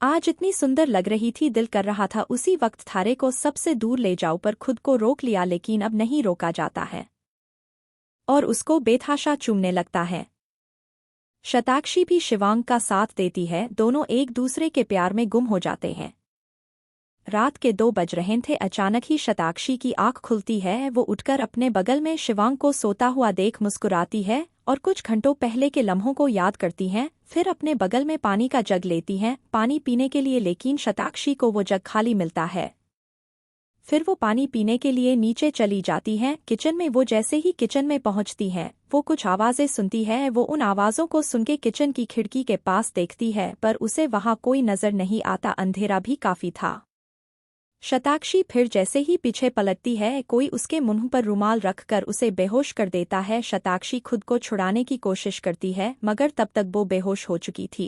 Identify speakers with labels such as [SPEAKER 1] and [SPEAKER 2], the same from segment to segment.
[SPEAKER 1] आज इतनी सुंदर लग रही थी, दिल कर रहा था उसी वक्त थारे को सबसे दूर ले जाऊं, पर खुद को रोक लिया, लेकिन अब नहीं रोका जाता है और उसको बेतहाशा चूमने लगता है। शताक्षी भी शिवांग का साथ देती है, दोनों एक दूसरे के प्यार में गुम हो जाते हैं। रात के 2 बज रहे थे, अचानक ही शताक्षी की आंख खुलती है। वो उठकर अपने बगल में शिवांग को सोता हुआ देख मुस्कुराती है और कुछ घंटों पहले के लम्हों को याद करती हैं। फिर अपने बगल में पानी का जग लेती हैं पानी पीने के लिए, लेकिन शताक्षी को वो जग खाली मिलता है। फिर वो पानी पीने के लिए नीचे चली जाती हैं किचन में। वो जैसे ही किचन में पहुंचती हैं, वो कुछ आवाज़ें सुनती है। वो उन आवाज़ों को सुनके किचन की खिड़की के पास देखती है, पर उसे वहां कोई नजर नहीं आता, अंधेरा भी काफी था। शताक्षी फिर जैसे ही पीछे पलटती है, कोई उसके मुंह पर रुमाल रखकर उसे बेहोश कर देता है। शताक्षी खुद को छुड़ाने की कोशिश करती है, मगर तब तक वो बेहोश हो चुकी थी।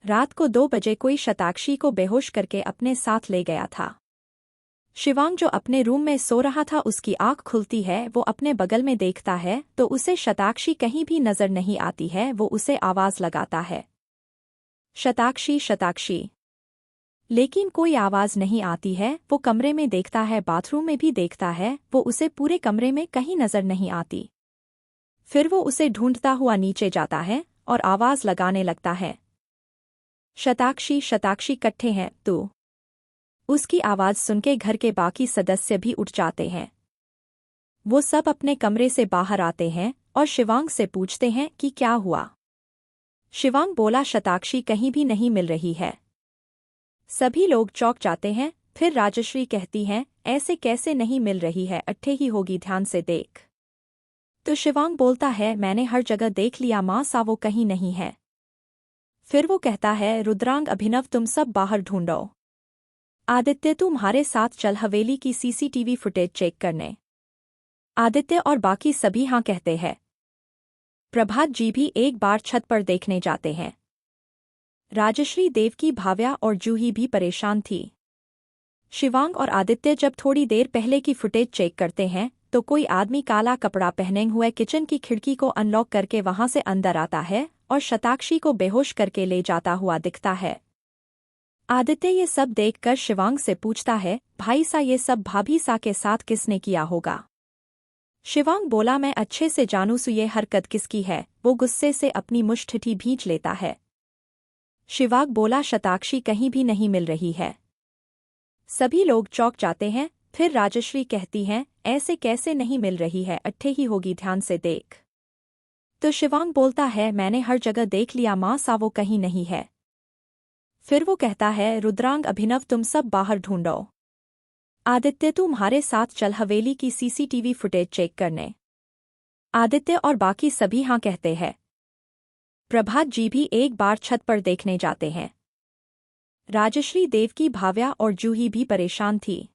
[SPEAKER 1] रात को 2 बजे कोई शताक्षी को बेहोश करके अपने साथ ले गया था। शिवांग जो अपने रूम में सो रहा था, उसकी आंख खुलती है। वो अपने बगल में देखता है तो उसे शताक्षी कहीं भी नजर नहीं आती है। वो उसे आवाज लगाता है, शताक्षी शताक्षी, लेकिन कोई आवाज नहीं आती है। वो कमरे में देखता है, बाथरूम में भी देखता है, वो उसे पूरे कमरे में कहीं नजर नहीं आती। फिर वो उसे ढूंढता हुआ नीचे जाता है और आवाज लगाने लगता है, शताक्षी शताक्षी, कट्ठे हैं तू। उसकी आवाज सुनके घर के बाकी सदस्य भी उठ जाते हैं। वो सब अपने कमरे से बाहर आते हैं और शिवांग से पूछते हैं कि क्या हुआ। शिवांग बोला, शताक्षी कहीं भी नहीं मिल रही है। सभी लोग चौंक जाते हैं। फिर राजश्री कहती हैं, ऐसे कैसे नहीं मिल रही है, अट्ठे ही होगी, ध्यान से देख। तो शिवांग बोलता है, मैंने हर जगह देख लिया मां, सा वो कहीं नहीं है। फिर वो कहता है, रुद्रांग, अभिनव, तुम सब बाहर ढूंढो। आदित्य, तुम्हारे साथ चल हवेली की सीसीटीवी फुटेज चेक करने। आदित्य और बाकी सभी हाँ कहते हैं। प्रभात जी भी एक बार छत पर देखने जाते हैं। राजश्री, देवकी, भाव्या और जूही भी परेशान थी। शिवांग और आदित्य जब थोड़ी देर पहले की फुटेज चेक करते हैं तो कोई आदमी काला कपड़ा पहने हुए किचन की खिड़की को अनलॉक करके वहां से अंदर आता है और शताक्षी को बेहोश करके ले जाता हुआ दिखता है। आदित्य ये सब देखकर शिवांग से पूछता है, भाई सा, ये सब भाभी सा के साथ किसने किया होगा। शिवांग बोला, मैं अच्छे से जानू सु ये हरकत किसकी है। वो गुस्से से अपनी मुष्ठिठी भींच लेता है। शिवांग बोला, शताक्षी कहीं भी नहीं मिल रही है। सभी लोग चौंक जाते हैं। फिर राजश्री कहती हैं, ऐसे कैसे नहीं मिल रही है, अट्ठे ही होगी, ध्यान से देख। तो शिवांग बोलता है, मैंने हर जगह देख लिया मां, सा वो कहीं नहीं है। फिर वो कहता है, रुद्रांग, अभिनव, तुम सब बाहर ढूंढो। आदित्य, तुम्हारे साथ चल हवेली की सीसीटीवी फुटेज चेक करने। आदित्य और बाकी सभी हाँ कहते हैं। प्रभात जी भी एक बार छत पर देखने जाते हैं। राजश्री, देवकी, भाव्या और जूही भी परेशान थी।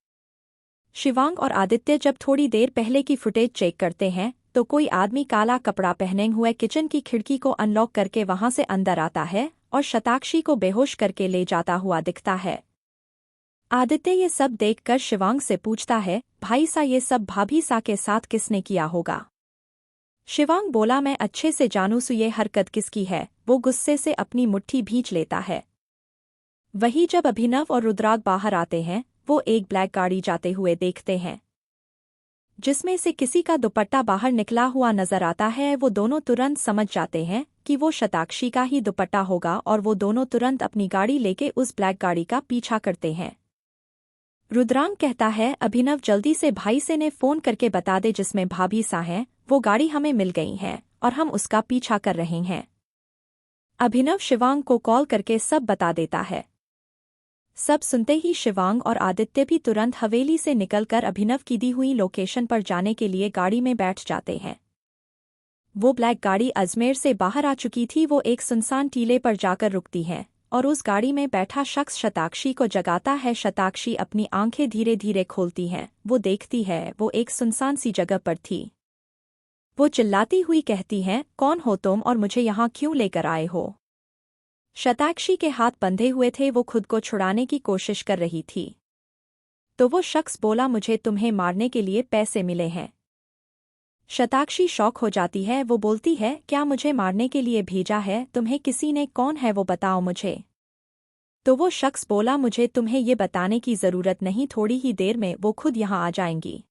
[SPEAKER 1] शिवांग और आदित्य जब थोड़ी देर पहले की फुटेज चेक करते हैं तो कोई आदमी काला कपड़ा पहने हुए किचन की खिड़की को अनलॉक करके वहां से अंदर आता है और शताक्षी को बेहोश करके ले जाता हुआ दिखता है। आदित्य ये सब देखकर शिवांग से पूछता है, भाई सा, ये सब भाभी सा के साथ किसने किया होगा। शिवांग बोला, मैं अच्छे से जानू सु ये हरकत किसकी है। वो गुस्से से अपनी मुट्ठी भींच लेता है। वही जब अभिनव और रुद्राग बाहर आते हैं, वो एक ब्लैक गाड़ी जाते हुए देखते हैं जिसमें से किसी का दुपट्टा बाहर निकला हुआ नजर आता है। वो दोनों तुरंत समझ जाते हैं कि वो शताक्षी का ही दुपट्टा होगा और वो दोनों तुरंत अपनी गाड़ी लेके उस ब्लैक गाड़ी का पीछा करते हैं। रुद्रांग कहता है, अभिनव, जल्दी से भाई से ने फोन करके बता दे जिसमें भाभी सा हैं, वो गाड़ी हमें मिल गई है और हम उसका पीछा कर रहे हैं। अभिनव शिवांग को कॉल करके सब बता देता है। सब सुनते ही शिवांग और आदित्य भी तुरंत हवेली से निकलकर अभिनव की दी हुई लोकेशन पर जाने के लिए गाड़ी में बैठ जाते हैं। वो ब्लैक गाड़ी अजमेर से बाहर आ चुकी थी। वो एक सुनसान टीले पर जाकर रुकती है और उस गाड़ी में बैठा शख्स शताक्षी को जगाता है। शताक्षी अपनी आंखें धीरे धीरे खोलती हैं। वो देखती है वो एक सुनसान सी जगह पर थी। वो चिल्लाती हुई कहती हैं, कौन हो तुम और मुझे यहाँ क्यों लेकर आए हो। शताक्षी के हाथ बंधे हुए थे। वो खुद को छुड़ाने की कोशिश कर रही थी तो वो शख्स बोला, मुझे तुम्हें मारने के लिए पैसे मिले हैं। शताक्षी शॉक हो जाती है। वो बोलती है, क्या मुझे मारने के लिए भेजा है तुम्हें किसी ने, कौन है वो, बताओ मुझे। तो वो शख्स बोला, मुझे तुम्हें ये बताने की ज़रूरत नहीं, थोड़ी ही देर में वो खुद यहाँ आ जाएंगी।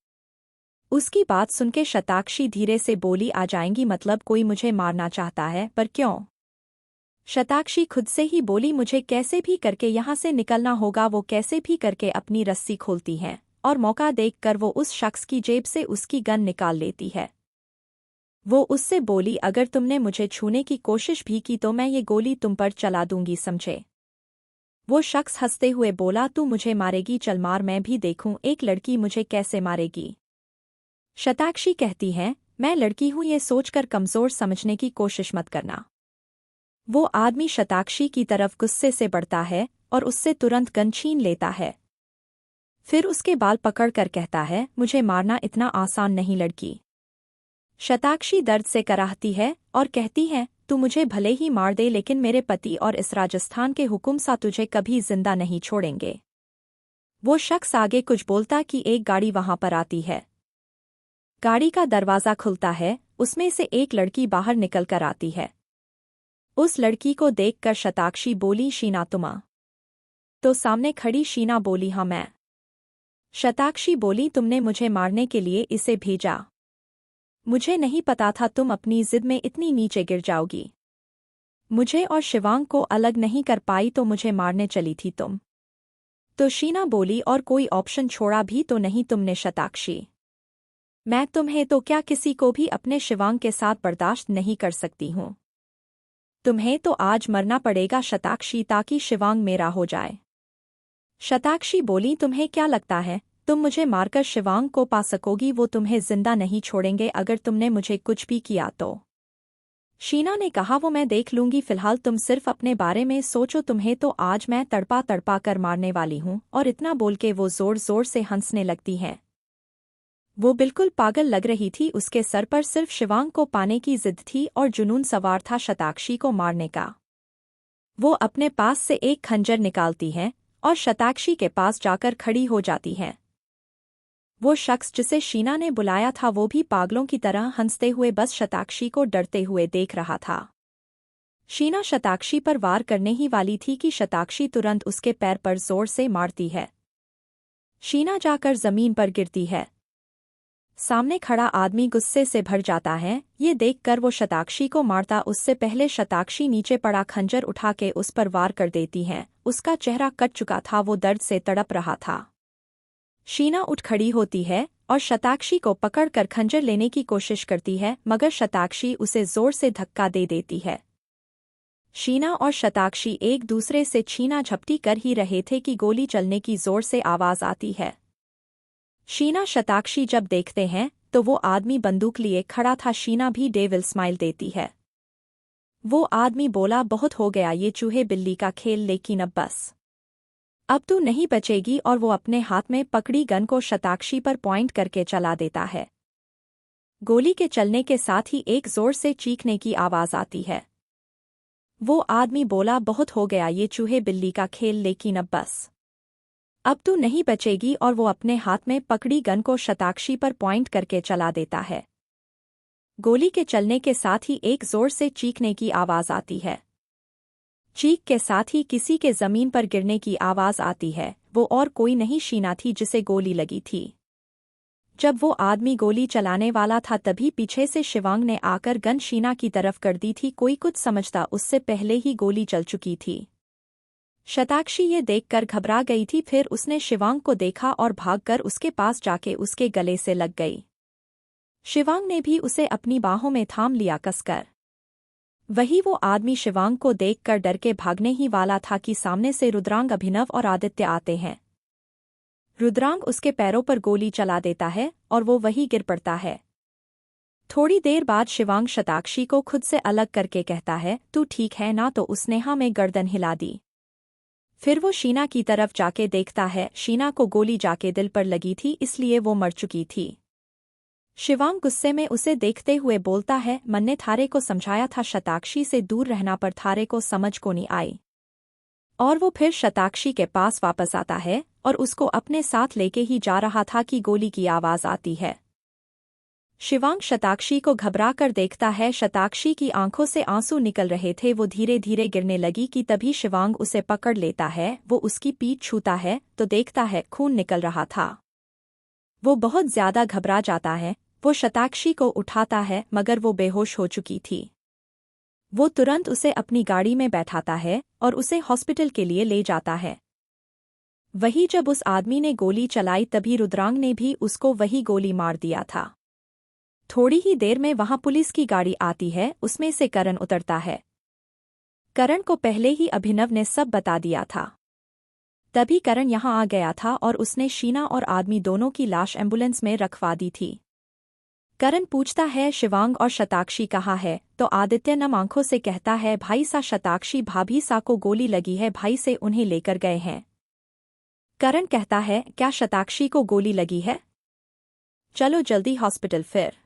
[SPEAKER 1] उसकी बात सुनके शताक्षी धीरे से बोली, आ जाएंगी मतलब कोई मुझे मारना चाहता है, पर क्यों? शताक्षी खुद से ही बोली, मुझे कैसे भी करके यहाँ से निकलना होगा। वो कैसे भी करके अपनी रस्सी खोलती हैं और मौका देखकर वो उस शख्स की जेब से उसकी गन निकाल लेती है। वो उससे बोली, अगर तुमने मुझे छूने की कोशिश भी की तो मैं ये गोली तुम पर चला दूंगी, समझे? वो शख्स हंसते हुए बोला, तू मुझे मारेगी? चल मार, मैं भी देखूं एक लड़की मुझे कैसे मारेगी। शताक्षी कहती है, मैं लड़की हूं ये सोचकर कमजोर समझने की कोशिश मत करना। वो आदमी शताक्षी की तरफ गुस्से से बढ़ता है और उससे तुरंत गन छीन लेता है। फिर उसके बाल पकड़कर कहता है, मुझे मारना इतना आसान नहीं लड़की। शताक्षी दर्द से कराहती है और कहती है, तू मुझे भले ही मार दे लेकिन मेरे पति और इस राजस्थान के हुक्म सा तुझे कभी जिंदा नहीं छोड़ेंगे। वो शख्स आगे कुछ बोलता कि एक गाड़ी वहां पर आती है। गाड़ी का दरवाज़ा खुलता है, उसमें से एक लड़की बाहर निकलकर आती है। उस लड़की को देखकर शताक्षी बोली, शीना तुम? तो सामने खड़ी शीना बोली, हाँ मैं। शताक्षी बोली, तुमने मुझे मारने के लिए इसे भेजा? मुझे नहीं पता था तुम अपनी जिद में इतनी नीचे गिर जाओगी। मुझे और शिवांग को अलग नहीं कर पाई तो मुझे मारने चली थी तुम? तो शीना बोली, और कोई ऑप्शन छोड़ा भी तो नहीं तुमने शताक्षी? मैं तुम्हें तो क्या किसी को भी अपने शिवांग के साथ बर्दाश्त नहीं कर सकती हूँ। तुम्हें तो आज मरना पड़ेगा शताक्षी, ताकि शिवांग मेरा हो जाए। शताक्षी बोली, तुम्हें क्या लगता है तुम मुझे मारकर शिवांग को पा सकोगी? वो तुम्हें जिंदा नहीं छोड़ेंगे अगर तुमने मुझे कुछ भी किया तो। शीना ने कहा, वो मैं देख लूंगी, फिलहाल तुम सिर्फ अपने बारे में सोचो, तुम्हें तो आज मैं तड़पा तड़पा कर मारने वाली हूँ। और इतना बोल के वो जोर जोर से हंसने लगती हैं। वो बिल्कुल पागल लग रही थी, उसके सर पर सिर्फ शिवांग को पाने की जिद थी और जुनून सवार था शताक्षी को मारने का। वो अपने पास से एक खंजर निकालती है और शताक्षी के पास जाकर खड़ी हो जाती है। वो शख्स जिसे शीना ने बुलाया था वो भी पागलों की तरह हंसते हुए बस शताक्षी को डरते हुए देख रहा था। शीना शताक्षी पर वार करने ही वाली थी कि शताक्षी तुरंत उसके पैर पर जोर से मारती है। शीना जाकर जमीन पर गिरती है। सामने खड़ा आदमी गुस्से से भर जाता है। ये देखकर वो शताक्षी को मारता उससे पहले शताक्षी नीचे पड़ा खंजर उठा के उस पर वार कर देती है। उसका चेहरा कट चुका था, वो दर्द से तड़प रहा था। शीना उठ खड़ी होती है और शताक्षी को पकड़कर खंजर लेने की कोशिश करती है, मगर शताक्षी उसे जोर से धक्का दे देती है। शीना और शताक्षी एक दूसरे से छीना झपटी कर ही रहे थे कि गोली चलने की जोर से आवाज आती है। शीना शताक्षी जब देखते हैं तो वो आदमी बंदूक लिए खड़ा था। शीना भी डेविल स्माइल देती है। वो आदमी बोला, बहुत हो गया ये चूहे बिल्ली का खेल, लेकिन अब बस, अब तू नहीं बचेगी। और वो अपने हाथ में पकड़ी गन को शताक्षी पर पॉइंट करके चला देता है। गोली के चलने के साथ ही एक जोर से चीखने की आवाज आती है। वो आदमी बोला, बहुत हो गया ये चूहे बिल्ली का खेल, लेकिन अब बस, अब तू नहीं बचेगी। और वो अपने हाथ में पकड़ी गन को शताक्षी पर पॉइंट करके चला देता है। गोली के चलने के साथ ही एक जोर से चीखने की आवाज आती है। चीख के साथ ही किसी के जमीन पर गिरने की आवाज आती है। वो और कोई नहीं, शीना थी जिसे गोली लगी थी। जब वो आदमी गोली चलाने वाला था तभी पीछे से शिवांग ने आकर गन शीना की तरफ कर दी थी। कोई कुछ समझता उससे पहले ही गोली चल चुकी थी। शताक्षी ये देखकर घबरा गई थी। फिर उसने शिवांग को देखा और भागकर उसके पास जाके उसके गले से लग गई। शिवांग ने भी उसे अपनी बाहों में थाम लिया कसकर। वही वो आदमी शिवांग को देखकर डर के भागने ही वाला था कि सामने से रुद्रांग, अभिनव और आदित्य आते हैं। रुद्रांग उसके पैरों पर गोली चला देता है और वो वही गिर पड़ता है। थोड़ी देर बाद शिवांग शताक्षी को खुद से अलग करके कहता है, तू ठीक है ना? तो उसने हाँ में गर्दन हिला दी। फिर वो शीना की तरफ जाके देखता है। शीना को गोली जाके दिल पर लगी थी, इसलिए वो मर चुकी थी। शिवांग गुस्से में उसे देखते हुए बोलता है, मन्ने थारे को समझाया था शताक्षी से दूर रहना, पर थारे को समझ को नहीं आई। और वो फिर शताक्षी के पास वापस आता है और उसको अपने साथ लेके ही जा रहा था कि गोली की आवाज आती है। शिवांग शताक्षी को घबरा कर देखता है। शताक्षी की आंखों से आंसू निकल रहे थे। वो धीरे धीरे गिरने लगी कि तभी शिवांग उसे पकड़ लेता है। वो उसकी पीठ छूता है तो देखता है खून निकल रहा था। वो बहुत ज्यादा घबरा जाता है। वो शताक्षी को उठाता है मगर वो बेहोश हो चुकी थी। वो तुरंत उसे अपनी गाड़ी में बैठाता है और उसे हॉस्पिटल के लिए ले जाता है। वही जब उस आदमी ने गोली चलाई तभी रुद्रांग ने भी उसको वही गोली मार दिया था। थोड़ी ही देर में वहां पुलिस की गाड़ी आती है। उसमें से करण उतरता है। करण को पहले ही अभिनव ने सब बता दिया था। तभी करण यहां आ गया था और उसने शीना और आदमी दोनों की लाश एम्बुलेंस में रखवा दी थी। करण पूछता है शिवांग और शताक्षी कहाँ है, तो आदित्य नम आंखों से कहता है भाई सा शताक्षी भाभी सा को गोली लगी है, भाई से उन्हें लेकर गए हैं। करण कहता है क्या शताक्षी को गोली लगी है? चलो जल्दी हॉस्पिटल। फिर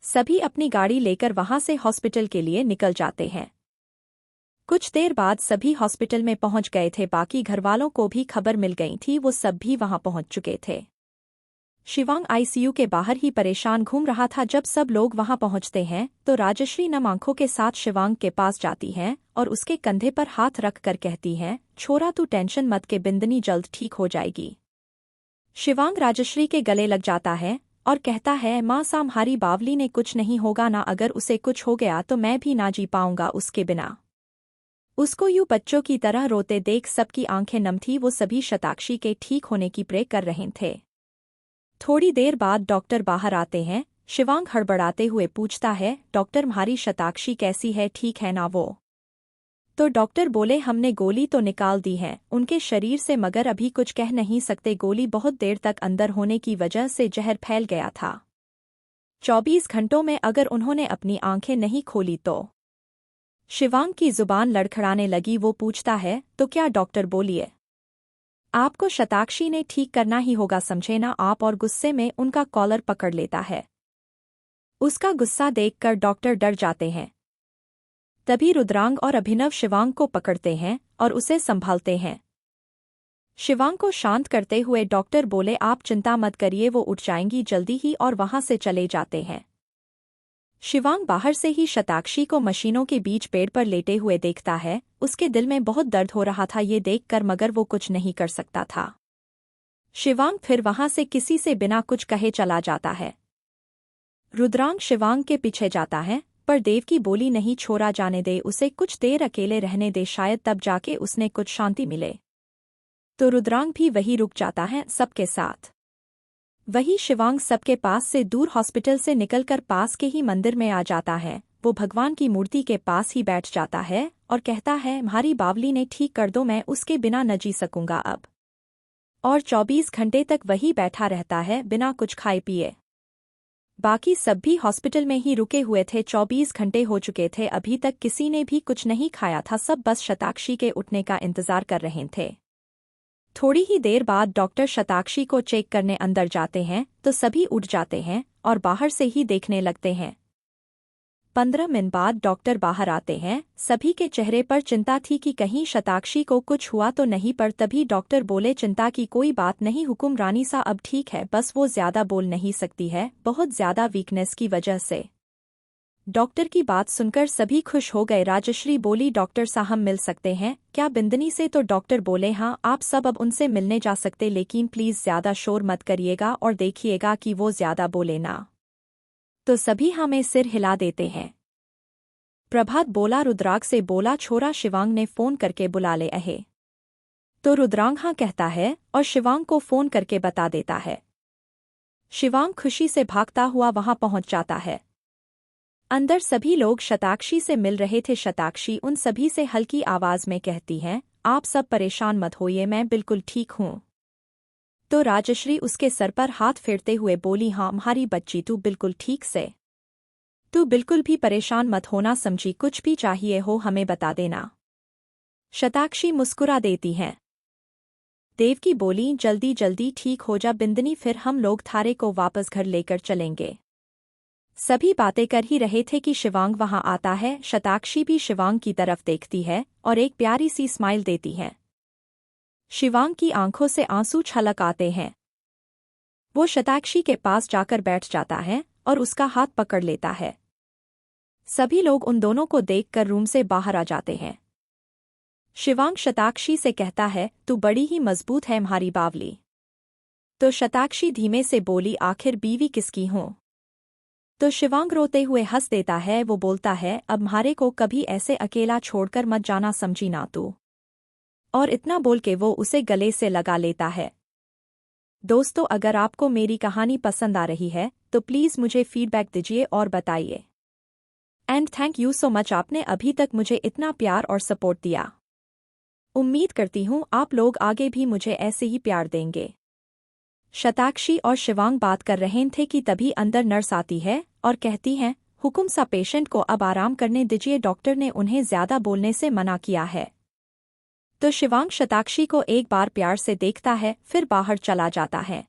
[SPEAKER 1] सभी अपनी गाड़ी लेकर वहां से हॉस्पिटल के लिए निकल जाते हैं। कुछ देर बाद सभी हॉस्पिटल में पहुंच गए थे। बाकी घरवालों को भी खबर मिल गई थी। वो सब भी वहां पहुंच चुके थे। शिवांग आईसीयू के बाहर ही परेशान घूम रहा था। जब सब लोग वहां पहुंचते हैं तो राजश्री नम आंखों के साथ शिवांग के पास जाती हैं और उसके कंधे पर हाथ रख कर कहती हैं छोरा तू टेंशन मत के, बिंदनी जल्द ठीक हो जाएगी। शिवांग राजश्री के गले लग जाता है और कहता है माँ साम्हारी बावली ने कुछ नहीं होगा ना, अगर उसे कुछ हो गया तो मैं भी ना जी पाऊंगा उसके बिना। उसको यूं बच्चों की तरह रोते देख सबकी आंखें नम थी। वो सभी शताक्षी के ठीक होने की प्रे कर रहे थे। थोड़ी देर बाद डॉक्टर बाहर आते हैं। शिवांग हड़बड़ाते हुए पूछता है डॉक्टर हमारी शताक्षी कैसी है, ठीक है ना वो? तो डॉक्टर बोले हमने गोली तो निकाल दी है उनके शरीर से मगर अभी कुछ कह नहीं सकते। गोली बहुत देर तक अंदर होने की वजह से जहर फैल गया था। 24 घंटों में अगर उन्होंने अपनी आंखें नहीं खोली तो। शिवांग की जुबान लड़खड़ाने लगी। वो पूछता है तो क्या डॉक्टर बोलिए। आपको शताक्षी ने ठीक करना ही होगा, समझे ना आप? और गुस्से में उनका कॉलर पकड़ लेता है। उसका गुस्सा देखकर डॉक्टर डर जाते हैं। तभी रुद्रांग और अभिनव शिवांग को पकड़ते हैं और उसे संभालते हैं। शिवांग को शांत करते हुए डॉक्टर बोले आप चिंता मत करिए, वो उठ जाएंगी जल्दी ही, और वहां से चले जाते हैं। शिवांग बाहर से ही शताक्षी को मशीनों के बीच पेड़ पर लेटे हुए देखता है। उसके दिल में बहुत दर्द हो रहा था ये देखकर, मगर वो कुछ नहीं कर सकता था। शिवांग फिर वहां से किसी से बिना कुछ कहे चला जाता है। रुद्रांग शिवांग के पीछे जाता है पर देव की बोली नहीं छोड़ा जाने दे, उसे कुछ देर अकेले रहने दे, शायद तब जाके उसने कुछ शांति मिले। तो रुद्रांग भी वही रुक जाता है सबके साथ। वही शिवांग सबके पास से दूर हॉस्पिटल से निकलकर पास के ही मंदिर में आ जाता है। वो भगवान की मूर्ति के पास ही बैठ जाता है और कहता है हमारी बावली ने ठीक कर दो, मैं उसके बिना न जी सकूंगा अब। और 24 घंटे तक वही बैठा रहता है बिना कुछ खाए पिए। बाकी सब भी हॉस्पिटल में ही रुके हुए थे। 24 घंटे हो चुके थे, अभी तक किसी ने भी कुछ नहीं खाया था। सब बस शताक्षी के उठने का इंतजार कर रहे थे। थोड़ी ही देर बाद डॉक्टर शताक्षी को चेक करने अंदर जाते हैं तो सभी उठ जाते हैं और बाहर से ही देखने लगते हैं। 15 मिनट बाद डॉक्टर बाहर आते हैं। सभी के चेहरे पर चिंता थी कि कहीं शताक्षी को कुछ हुआ तो नहीं, पर तभी डॉक्टर बोले चिंता की कोई बात नहीं हुकुम रानी सा अब ठीक है, बस वो ज्यादा बोल नहीं सकती है, बहुत ज्यादा वीकनेस की वजह से। डॉक्टर की बात सुनकर सभी खुश हो गए। राजश्री बोली डॉक्टर साहब मिल सकते हैं क्या बिंदनी से? तो डॉक्टर बोले हाँ आप सब अब उनसे मिलने जा सकते, लेकिन प्लीज ज्यादा शोर मत करिएगा और देखिएगा कि वो ज्यादा बोले ना। तो सभी हमें सिर हिला देते हैं। प्रभात बोला रुद्रांग से, बोला छोरा शिवांग ने फोन करके बुला ले अहे। तो रुद्रांग हाँ कहता है और शिवांग को फोन करके बता देता है। शिवांग खुशी से भागता हुआ वहां पहुंच जाता है। अंदर सभी लोग शताक्षी से मिल रहे थे। शताक्षी उन सभी से हल्की आवाज में कहती हैं आप सब परेशान मत होइए, मैं बिल्कुल ठीक हूँ। तो राजश्री उसके सर पर हाथ फेरते हुए बोली हाँ हमारी बच्ची तू बिल्कुल ठीक से, तू बिल्कुल भी परेशान मत होना समझी, कुछ भी चाहिए हो हमें बता देना। शताक्षी मुस्कुरा देती हैं। देव की बोली जल्दी जल्दी ठीक हो जा बिंदनी, फिर हम लोग थारे को वापस घर लेकर चलेंगे। सभी बातें कर ही रहे थे कि शिवांग वहां आता है। शताक्षी भी शिवांग की तरफ देखती है और एक प्यारी सी स्माइल देती है। शिवांग की आंखों से आंसू छलक आते हैं। वो शताक्षी के पास जाकर बैठ जाता है और उसका हाथ पकड़ लेता है। सभी लोग उन दोनों को देखकर रूम से बाहर आ जाते हैं। शिवांग शताक्षी से कहता है, तू बड़ी ही मजबूत है म्हारी बावली। तो शताक्षी धीमे से बोली, आखिर बीवी किसकी हूँ? तो शिवांग रोते हुए हंस देता है। वो बोलता है, अब म्हारे को कभी ऐसे अकेला छोड़कर मत जाना, समझी ना तू। और इतना बोल के वो उसे गले से लगा लेता है। दोस्तों, अगर आपको मेरी कहानी पसंद आ रही है तो प्लीज़ मुझे फीडबैक दीजिए और बताइए। And thank you so much, आपने अभी तक मुझे इतना प्यार और सपोर्ट दिया। उम्मीद करती हूँ आप लोग आगे भी मुझे ऐसे ही प्यार देंगे। शताक्षी और शिवांग बात कर रहे थे कि तभी अंदर नर्स आती है और कहती हैं, हुकुम सा, पेशेंट को अब आराम करने दीजिए, डॉक्टर ने उन्हें ज्यादा बोलने से मना किया है। तो शिवांग शताक्षी को एक बार प्यार से देखता है, फिर बाहर चला जाता है।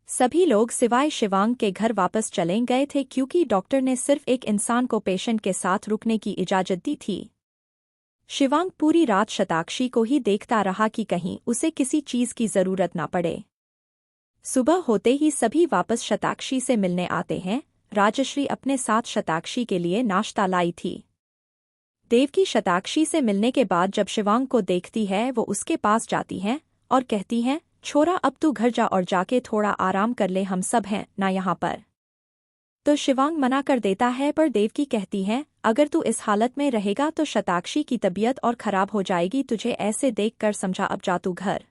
[SPEAKER 1] सभी लोग सिवाय शिवांग के घर वापस चले गए थे क्योंकि डॉक्टर ने सिर्फ एक इंसान को पेशेंट के साथ रुकने की इजाजत दी थी। शिवांग पूरी रात शताक्षी को ही देखता रहा कि कहीं उसे किसी चीज की जरूरत ना पड़े। सुबह होते ही सभी वापस शताक्षी से मिलने आते हैं। राजश्री अपने साथ शताक्षी के लिए नाश्ता लाई थी। देवकी शताक्षी से मिलने के बाद जब शिवांग को देखती है वो उसके पास जाती है और कहती है, छोरा, अब तू घर जा और जाके थोड़ा आराम कर ले, हम सब हैं ना यहाँ पर। तो शिवांग मना कर देता है, पर देवकी कहती है, अगर तू इस हालत में रहेगा तो शताक्षी की तबीयत और खराब हो जाएगी, तुझे ऐसे देखकर समझा, अब जा तू घर।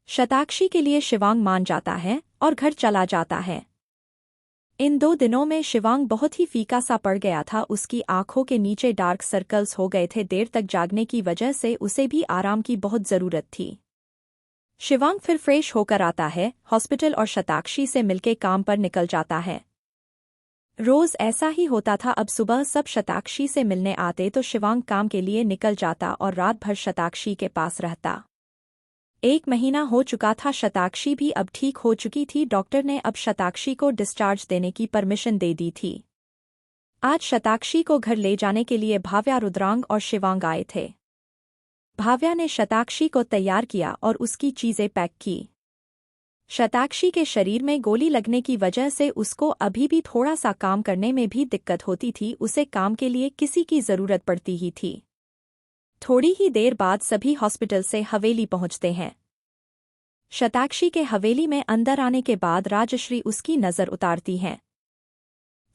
[SPEAKER 1] शताक्षी के लिए शिवांग मान जाता है और घर चला जाता है। इन 2 दिनों में शिवांग बहुत ही फीका सा पड़ गया था। उसकी आंखों के नीचे डार्क सर्कल्स हो गए थे। देर तक जागने की वजह से उसे भी आराम की बहुत जरूरत थी। शिवांग फिर फ्रेश होकर आता है हॉस्पिटल और शताक्षी से मिलके काम पर निकल जाता है। रोज ऐसा ही होता था। अब सुबह सब शताक्षी से मिलने आते तो शिवांग काम के लिए निकल जाता और रात भर शताक्षी के पास रहता। 1 महीना हो चुका था। शताक्षी भी अब ठीक हो चुकी थी। डॉक्टर ने अब शताक्षी को डिस्चार्ज देने की परमिशन दे दी थी। आज शताक्षी को घर ले जाने के लिए भाव्या, रुद्रांग और शिवांग आए थे। भाव्या ने शताक्षी को तैयार किया और उसकी चीजें पैक की। शताक्षी के शरीर में गोली लगने की वजह से उसको अभी भी थोड़ा सा काम करने में भी दिक्कत होती थी। उसे काम के लिए किसी की जरूरत पड़ती ही थी। थोड़ी ही देर बाद सभी हॉस्पिटल से हवेली पहुंचते हैं। शताक्षी के हवेली में अंदर आने के बाद राजश्री उसकी नजर उतारती हैं।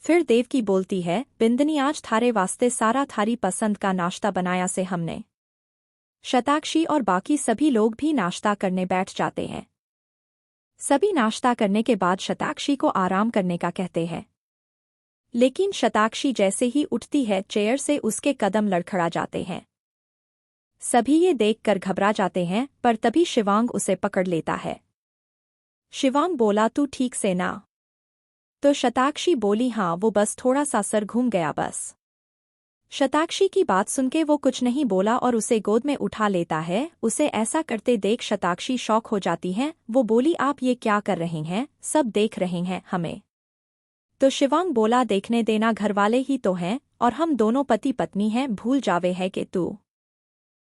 [SPEAKER 1] फिर देवकी बोलती है, बिंदनी, आज थारे वास्ते सारा थारी पसंद का नाश्ता बनाया से हमने। शताक्षी और बाकी सभी लोग भी नाश्ता करने बैठ जाते हैं। सभी नाश्ता करने के बाद शताक्षी को आराम करने का कहते हैं, लेकिन शताक्षी जैसे ही उठती है चेयर से उसके कदम लड़खड़ा जाते हैं। सभी ये देखकर घबरा जाते हैं, पर तभी शिवांग उसे पकड़ लेता है। शिवांग बोला, तू ठीक से ना? तो शताक्षी बोली, हाँ, वो बस थोड़ा सा सर घूम गया बस। शताक्षी की बात सुनके वो कुछ नहीं बोला और उसे गोद में उठा लेता है। उसे ऐसा करते देख शताक्षी शॉक हो जाती है। वो बोली, आप ये क्या कर रहे हैं? सब देख रहे हैं हमें। तो शिवांग बोला, देखने देना, घरवाले ही तो हैं और हम दोनों पति पत्नी हैं, भूल जावे है कि तू।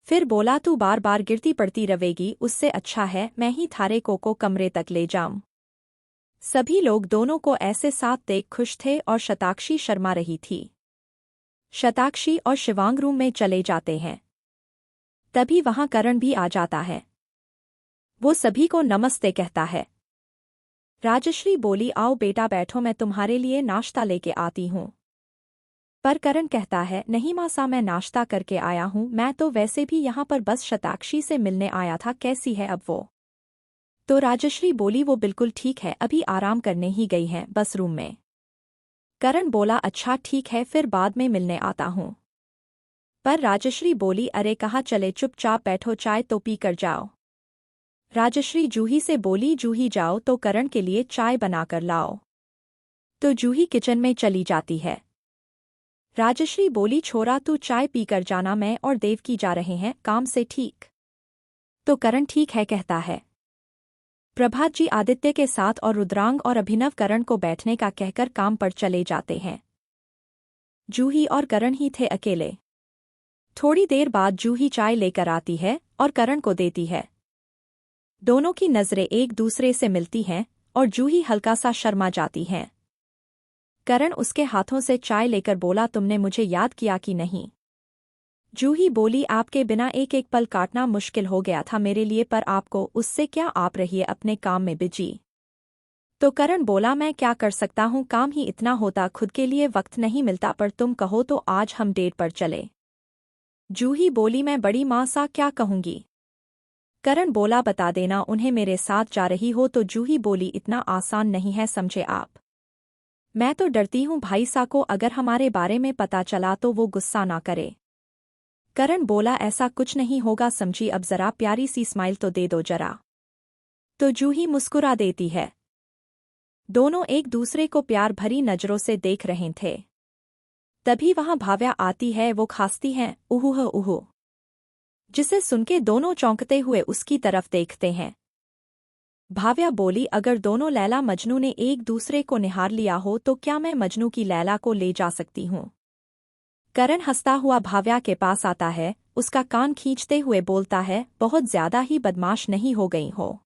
[SPEAKER 1] फिर बोला, तू बार बार गिरती पड़ती रहेगी, उससे अच्छा है मैं ही थारे को कमरे तक ले जाऊं। सभी लोग दोनों को ऐसे साथ देख खुश थे और शताक्षी शर्मा रही थी। शताक्षी और शिवांग रूम में चले जाते हैं। तभी वहां करण भी आ जाता है। वो सभी को नमस्ते कहता है। राजश्री बोली, आओ बेटा बैठो, मैं तुम्हारे लिए नाश्ता लेके आती हूँ। पर करण कहता है, नहीं माँ सा, मैं नाश्ता करके आया हूँ, मैं तो वैसे भी यहाँ पर बस शताक्षी से मिलने आया था, कैसी है अब वो? तो राजश्री बोली, वो बिल्कुल ठीक है, अभी आराम करने ही गई हैं, बस रूम में। करण बोला, अच्छा ठीक है, फिर बाद में मिलने आता हूँ। पर राजश्री बोली, अरे कहाँ चले, चुपचाप बैठो, चाय तो पी कर जाओ। राजश्री जूही से बोली, जूही जाओ तो करण के लिए चाय बनाकर लाओ। तो जूही किचन में चली जाती है। राजश्री बोली, छोरा तू चाय पीकर जाना, मैं और देवकी जा रहे हैं काम से, ठीक? तो करण ठीक है कहता है। प्रभात जी आदित्य के साथ और रुद्रांग और अभिनव करण को बैठने का कहकर काम पर चले जाते हैं। जूही और करण ही थे अकेले। थोड़ी देर बाद जूही चाय लेकर आती है और करण को देती है। दोनों की नजरें एक दूसरे से मिलती हैं और जूही हल्का सा शर्मा जाती हैं। करण उसके हाथों से चाय लेकर बोला, तुमने मुझे याद किया कि नहीं? जूही बोली, आपके बिना एक एक पल काटना मुश्किल हो गया था मेरे लिए, पर आपको उससे क्या, आप रहिए अपने काम में बिजी। तो करण बोला, मैं क्या कर सकता हूँ, काम ही इतना होता, खुद के लिए वक्त नहीं मिलता, पर तुम कहो तो आज हम डेट पर चले। जूही बोली, मैं बड़ी माँ सा क्या कहूँगी? करण बोला, बता देना उन्हें मेरे साथ जा रही हो तो। जूही बोली, इतना आसान नहीं है, समझे आप? मैं तो डरती हूँ भाई सा को अगर हमारे बारे में पता चला तो वो गुस्सा ना करे। करण बोला, ऐसा कुछ नहीं होगा समझी, अब जरा प्यारी सी स्माइल तो दे दो जरा। तो जूही मुस्कुरा देती है। दोनों एक दूसरे को प्यार भरी नजरों से देख रहे थे। तभी वहां भाव्या आती है। वो खांसती है, उहूह उहू, जिसे सुनके दोनों चौंकते हुए उसकी तरफ देखते हैं। भाव्या बोली, अगर दोनों लैला मजनू ने एक दूसरे को निहार लिया हो तो क्या मैं मजनू की लैला को ले जा सकती हूँ? करण हंसता हुआ भाव्या के पास आता है, उसका कान खींचते हुए बोलता है, बहुत ज्यादा ही बदमाश नहीं हो गई हो?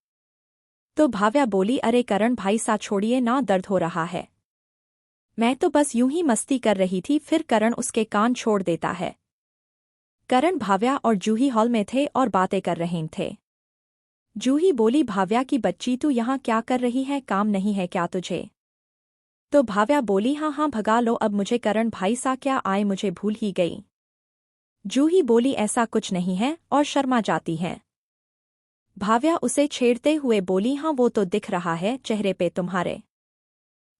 [SPEAKER 1] तो भाव्या बोली, अरे करण भाई सा छोड़िए ना, दर्द हो रहा है। मैं तो बस यूं ही मस्ती कर रही थी। फिर करण उसके कान छोड़ देता है। करण, भाव्या और जूही हॉल में थे और बातें कर रहे थे। जूही बोली, भाव्या की बच्ची तू यहाँ क्या कर रही है, काम नहीं है क्या तुझे? तो भाव्या बोली, हाँ हाँ भगा लो अब मुझे, करण भाई सा क्या आए, मुझे भूल ही गई। जूही बोली, ऐसा कुछ नहीं है, और शर्मा जाती है। भाव्या उसे छेड़ते हुए बोली, हाँ वो तो दिख रहा है चेहरे पे तुम्हारे।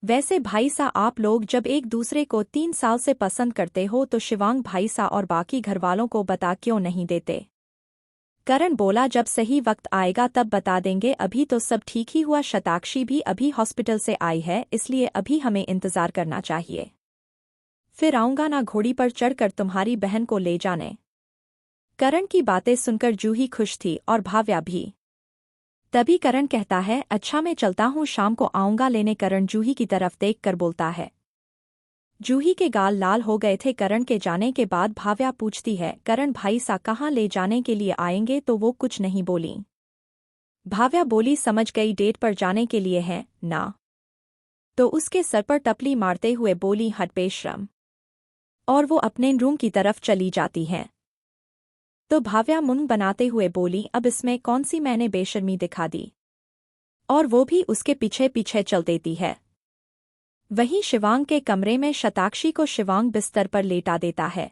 [SPEAKER 1] वैसे भाई सा आप लोग जब एक दूसरे को 3 साल से पसंद करते हो तो शिवांग भाई सा और बाकी घरवालों को बता क्यों नहीं देते? करण बोला, जब सही वक्त आएगा तब बता देंगे, अभी तो सब ठीक ही हुआ, शताक्षी भी अभी हॉस्पिटल से आई है, इसलिए अभी हमें इंतजार करना चाहिए। फिर आऊंगा ना घोड़ी पर चढ़कर तुम्हारी बहन को ले जाने। करण की बातें सुनकर जूही खुश थी और भाव्या भी। तभी करण कहता है, अच्छा मैं चलता हूँ, शाम को आऊंगा लेने। करण जूही की तरफ देखकर बोलता है। जूही के गाल लाल हो गए थे करण के जाने के बाद। भाव्या पूछती है, करण भाई सा कहाँ ले जाने के लिए आएंगे? तो वो कुछ नहीं बोली। भाव्या बोली, समझ गई, डेट पर जाने के लिए है ना? तो उसके सर पर टपली मारते हुए बोली, हट बेशरम। और वो अपने रूम की तरफ चली जाती है। तो भाव्या मुंह बनाते हुए बोली, अब इसमें कौन सी मैंने बेशर्मी दिखा दी? और वो भी उसके पीछे पीछे चल देती है। वहीं शिवांग के कमरे में शताक्षी को शिवांग बिस्तर पर लेटा देता है।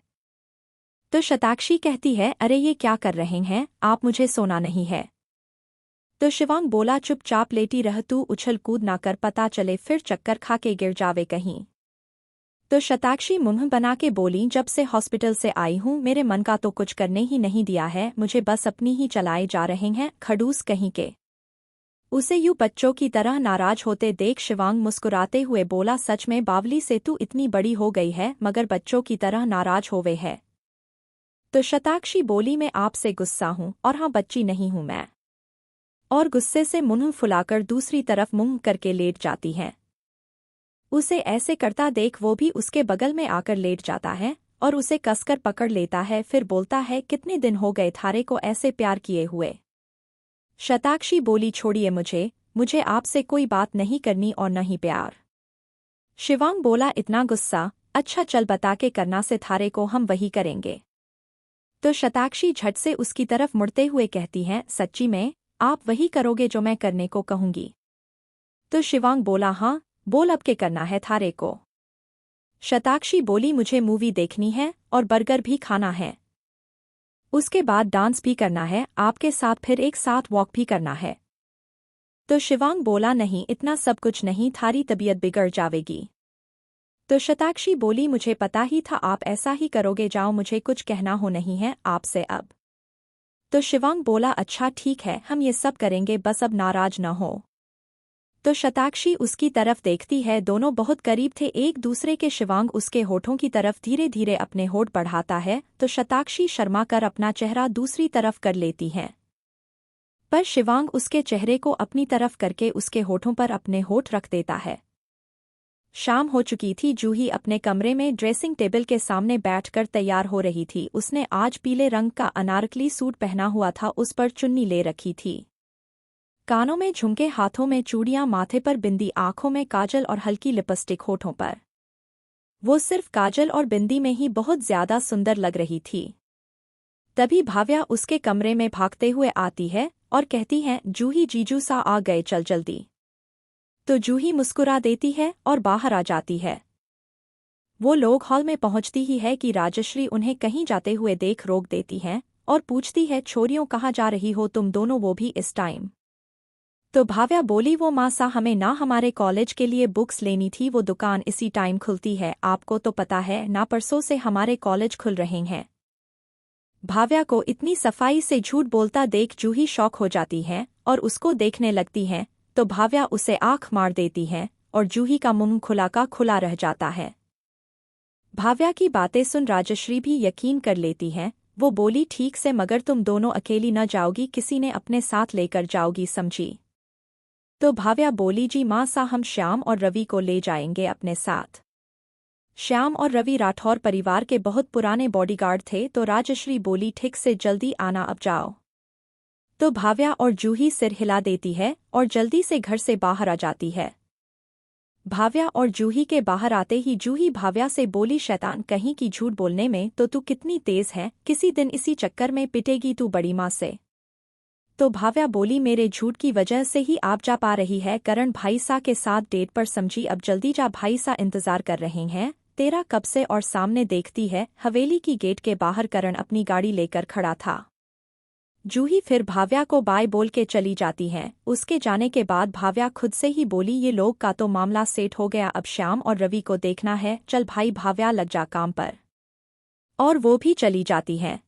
[SPEAKER 1] तो शताक्षी कहती है, अरे ये क्या कर रहे हैं आप, मुझे सोना नहीं है। तो शिवांग बोला, चुपचाप लेटी रह तू, उछल कूद ना कर, पता चले फिर चक्कर खा के गिर जावे कहीं। तो शताक्षी मुंह बना के बोली, जब से हॉस्पिटल से आई हूँ मेरे मन का तो कुछ करने ही नहीं दिया है, मुझे बस अपनी ही चलाए जा रहे हैं, खड़ूस कहीं के। उसे यूं बच्चों की तरह नाराज होते देख शिवांग मुस्कुराते हुए बोला, सच में बावली से तू इतनी बड़ी हो गई है मगर बच्चों की तरह नाराज होवे है। तो शताक्षी बोली, मैं आपसे गुस्सा हूँ, और हाँ बच्ची नहीं हूँ मैं। और गुस्से से मुंह फुलाकर दूसरी तरफ मुंह करके लेट जाती है। उसे ऐसे करता देख वो भी उसके बगल में आकर लेट जाता है और उसे कसकर पकड़ लेता है। फिर बोलता है, कितने दिन हो गए थारे को ऐसे प्यार किए हुए? शताक्षी बोली, छोड़िए मुझे आपसे कोई बात नहीं करनी और न ही प्यार। शिवांग बोला, इतना गुस्सा? अच्छा चल बता के करना से थारे को हम वही करेंगे। तो शताक्षी झट से उसकी तरफ मुड़ते हुए कहती हैं, सच्ची में आप वही करोगे जो मैं करने को कहूंगी? तो शिवांग बोला, हाँ बोल अब के करना है थारे को? शताक्षी बोली, मुझे मूवी देखनी है और बर्गर भी खाना है। उसके बाद डांस भी करना है आपके साथ, फिर एक साथ वॉक भी करना है। तो शिवांग बोला, नहीं इतना सब कुछ नहीं, थारी तबीयत बिगड़ जावेगी। तो शताक्षी बोली, मुझे पता ही था आप ऐसा ही करोगे, जाओ मुझे कुछ कहना हो नहीं है आपसे अब। तो शिवांग बोला, अच्छा ठीक है हम ये सब करेंगे, बस अब नाराज न हो। तो शताक्षी उसकी तरफ देखती है, दोनों बहुत करीब थे एक दूसरे के। शिवांग उसके होठों की तरफ धीरे धीरे अपने होठ बढ़ाता है तो शताक्षी शर्मा कर अपना चेहरा दूसरी तरफ कर लेती है। पर शिवांग उसके चेहरे को अपनी तरफ करके उसके होठों पर अपने होठ रख देता है। शाम हो चुकी थी। जूही अपने कमरे में ड्रेसिंग टेबल के सामने बैठकर तैयार हो रही थी। उसने आज पीले रंग का अनारकली सूट पहना हुआ था, उस पर चुन्नी ले रखी थी। कानों में झुमके, हाथों में चूड़ियां, माथे पर बिंदी, आंखों में काजल और हल्की लिपस्टिक, होठों पर वो सिर्फ काजल और बिंदी में ही बहुत ज्यादा सुंदर लग रही थी। तभी भाव्या उसके कमरे में भागते हुए आती है और कहती है, जूही जीजू सा आ गए, चल जल्दी। तो जूही मुस्कुरा देती है और बाहर आ जाती है। वो लोग हॉल में पहुंचती ही है कि राजश्री उन्हें कहीं जाते हुए देख रोक देती है और पूछती है, छोरियों कहाँ जा रही हो तुम दोनों, वो भी इस टाइम। तो भाव्या बोली, वो माँ सा हमें ना हमारे कॉलेज के लिए बुक्स लेनी थी, वो दुकान इसी टाइम खुलती है, आपको तो पता है ना, परसों से हमारे कॉलेज खुल रहे हैं। भाव्या को इतनी सफाई से झूठ बोलता देख जूही शॉक हो जाती है और उसको देखने लगती है, तो भाव्या उसे आंख मार देती है और जूही का मुंह खुला का खुला रह जाता है। भाव्या की बातें सुन राजश्री भी यकीन कर लेती है। वो बोली, ठीक से, मगर तुम दोनों अकेली न जाओगी, किसी ने अपने साथ लेकर जाओगी, समझी? तो भाव्या बोली, जी माँ सा हम श्याम और रवि को ले जाएंगे अपने साथ। श्याम और रवि राठौर परिवार के बहुत पुराने बॉडीगार्ड थे। तो राजश्री बोली, ठीक से, जल्दी आना, अब जाओ। तो भाव्या और जूही सिर हिला देती है और जल्दी से घर से बाहर आ जाती है। भाव्या और जूही के बाहर आते ही जूही भाव्या से बोली, शैतान कहीं की, झूठ बोलने में तो तू कितनी तेज है, किसी दिन इसी चक्कर में पिटेगी तू बड़ी माँ से। तो भाव्या बोली, मेरे झूठ की वजह से ही आप जा पा रही है करण भाई सा के साथ डेट पर, समझी? अब जल्दी जा, भाई सा इंतजार कर रहे हैं तेरा कब से। और सामने देखती है हवेली की गेट के बाहर करण अपनी गाड़ी लेकर खड़ा था। जूही फिर भाव्या को बाय बोल के चली जाती है। उसके जाने के बाद भाव्या खुद से ही बोली, ये लोग का तो मामला सेट हो गया, अब श्याम और रवि को देखना है, चल भाई भाव्या लग जा काम पर। और वो भी चली जाती है।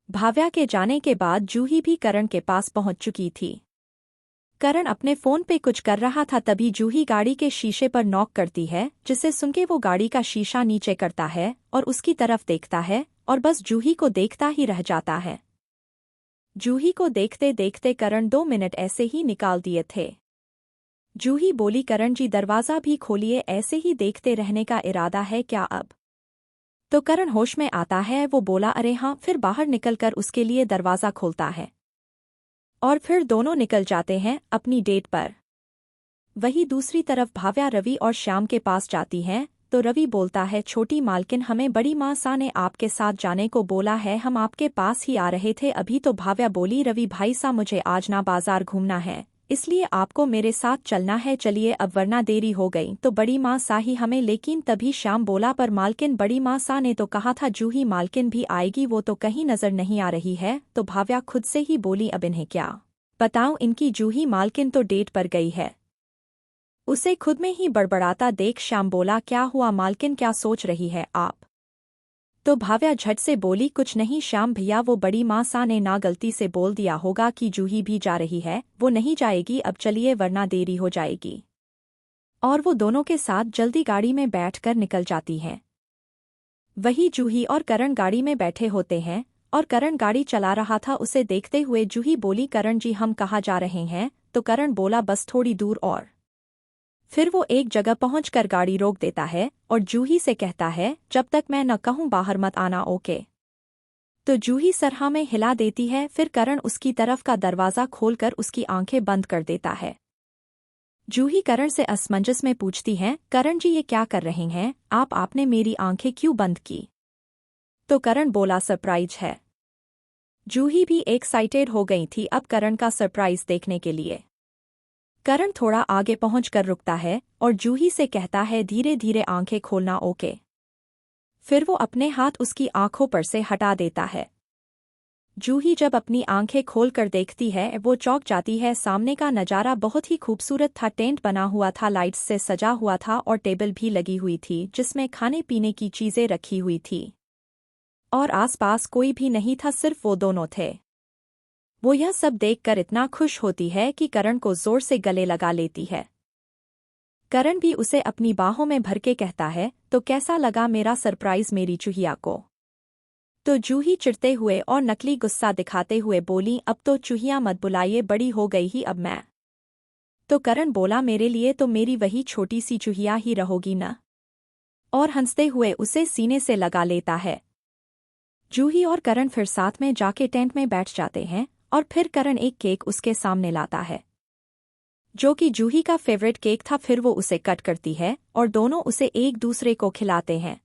[SPEAKER 1] भाव्या के जाने के बाद जूही भी करण के पास पहुंच चुकी थी। करण अपने फोन पे कुछ कर रहा था, तभी जूही गाड़ी के शीशे पर नॉक करती है, जिसे सुनके वो गाड़ी का शीशा नीचे करता है और उसकी तरफ देखता है और बस जूही को देखता ही रह जाता है। जूही को देखते देखते करण 2 मिनट ऐसे ही निकाल दिए थे। जूही बोली, करण जी दरवाज़ा भी खोलिए, ऐसे ही देखते रहने का इरादा है क्या अब? तो करण होश में आता है। वो बोला, अरे हाँ, फिर बाहर निकलकर उसके लिए दरवाज़ा खोलता है और फिर दोनों निकल जाते हैं अपनी डेट पर। वहीं दूसरी तरफ भाव्या रवि और श्याम के पास जाती है। तो रवि बोलता है, छोटी मालकिन, हमें बड़ी माँ सा ने आपके साथ जाने को बोला है, हम आपके पास ही आ रहे थे अभी। तो भाव्या बोली, रवि भाई सा मुझे आज ना बाजार घूमना है, इसलिए आपको मेरे साथ चलना है, चलिए अब वरना देरी हो गई। तो बड़ी माँ सा ही हमें, लेकिन तभी श्याम बोला, पर मालकिन बड़ी माँ सा ने तो कहा था जूही मालकिन भी आएगी, वो तो कहीं नजर नहीं आ रही है। तो भाव्या खुद से ही बोली, अब इन्हें क्या बताऊं, इनकी जूही मालकिन तो डेट पर गई है। उसे खुद में ही बड़बड़ाता देख श्याम बोला, क्या हुआ मालकिन, क्या सोच रही है आप? तो भाव्या झट से बोली, कुछ नहीं श्याम भैया, वो बड़ी माँ सा ने ना गलती से बोल दिया होगा कि जूही भी जा रही है, वो नहीं जाएगी, अब चलिए वरना देरी हो जाएगी। और वो दोनों के साथ जल्दी गाड़ी में बैठकर निकल जाती है। वही जूही और करण गाड़ी में बैठे होते हैं और करण गाड़ी चला रहा था। उसे देखते हुए जूही बोली, करण जी हम कहाँ जा रहे हैं? तो करण बोला, बस थोड़ी दूर और। फिर वो एक जगह पहुंचकर गाड़ी रोक देता है और जूही से कहता है, जब तक मैं न कहूं बाहर मत आना, ओके? तो जूही सरहा में हिला देती है। फिर करण उसकी तरफ का दरवाज़ा खोलकर उसकी आंखें बंद कर देता है। जूही करण से असमंजस में पूछती है, करण जी ये क्या कर रहे हैं आप, आपने मेरी आंखें क्यों बंद की? तो करण बोला, सरप्राइज है। जूही भी एक्साइटेड हो गई थी अब करण का सरप्राइज देखने के लिए। करण थोड़ा आगे पहुंचकर रुकता है और जूही से कहता है, धीरे धीरे आंखें खोलना, ओके? फिर वो अपने हाथ उसकी आंखों पर से हटा देता है। जूही जब अपनी आंखें खोलकर देखती है वो चौंक जाती है। सामने का नज़ारा बहुत ही खूबसूरत था। टेंट बना हुआ था, लाइट्स से सजा हुआ था और टेबल भी लगी हुई थी जिसमें खाने पीने की चीज़ें रखी हुई थी। और आसपास कोई भी नहीं था, सिर्फ वो दोनों थे। वो यह सब देखकर इतना खुश होती है कि करण को जोर से गले लगा लेती है। करण भी उसे अपनी बाहों में भर के कहता है, तो कैसा लगा मेरा सरप्राइज मेरी चूहिया को? तो जूही चिढ़ते हुए और नकली गुस्सा दिखाते हुए बोली, अब तो चूहिया मत बुलाइए, बड़ी हो गई ही अब मैं। तो करण बोला, मेरे लिए तो मेरी वही छोटी सी चूहिया ही रहोगी न? और हंसते हुए उसे सीने से लगा लेता है। जूही और करण फिर साथ में जाके टेंट में बैठ जाते हैं और फिर करण एक केक उसके सामने लाता है। जो कि जूही का फेवरेट केक था। फिर वो उसे कट करती है और दोनों उसे एक दूसरे को खिलाते हैं।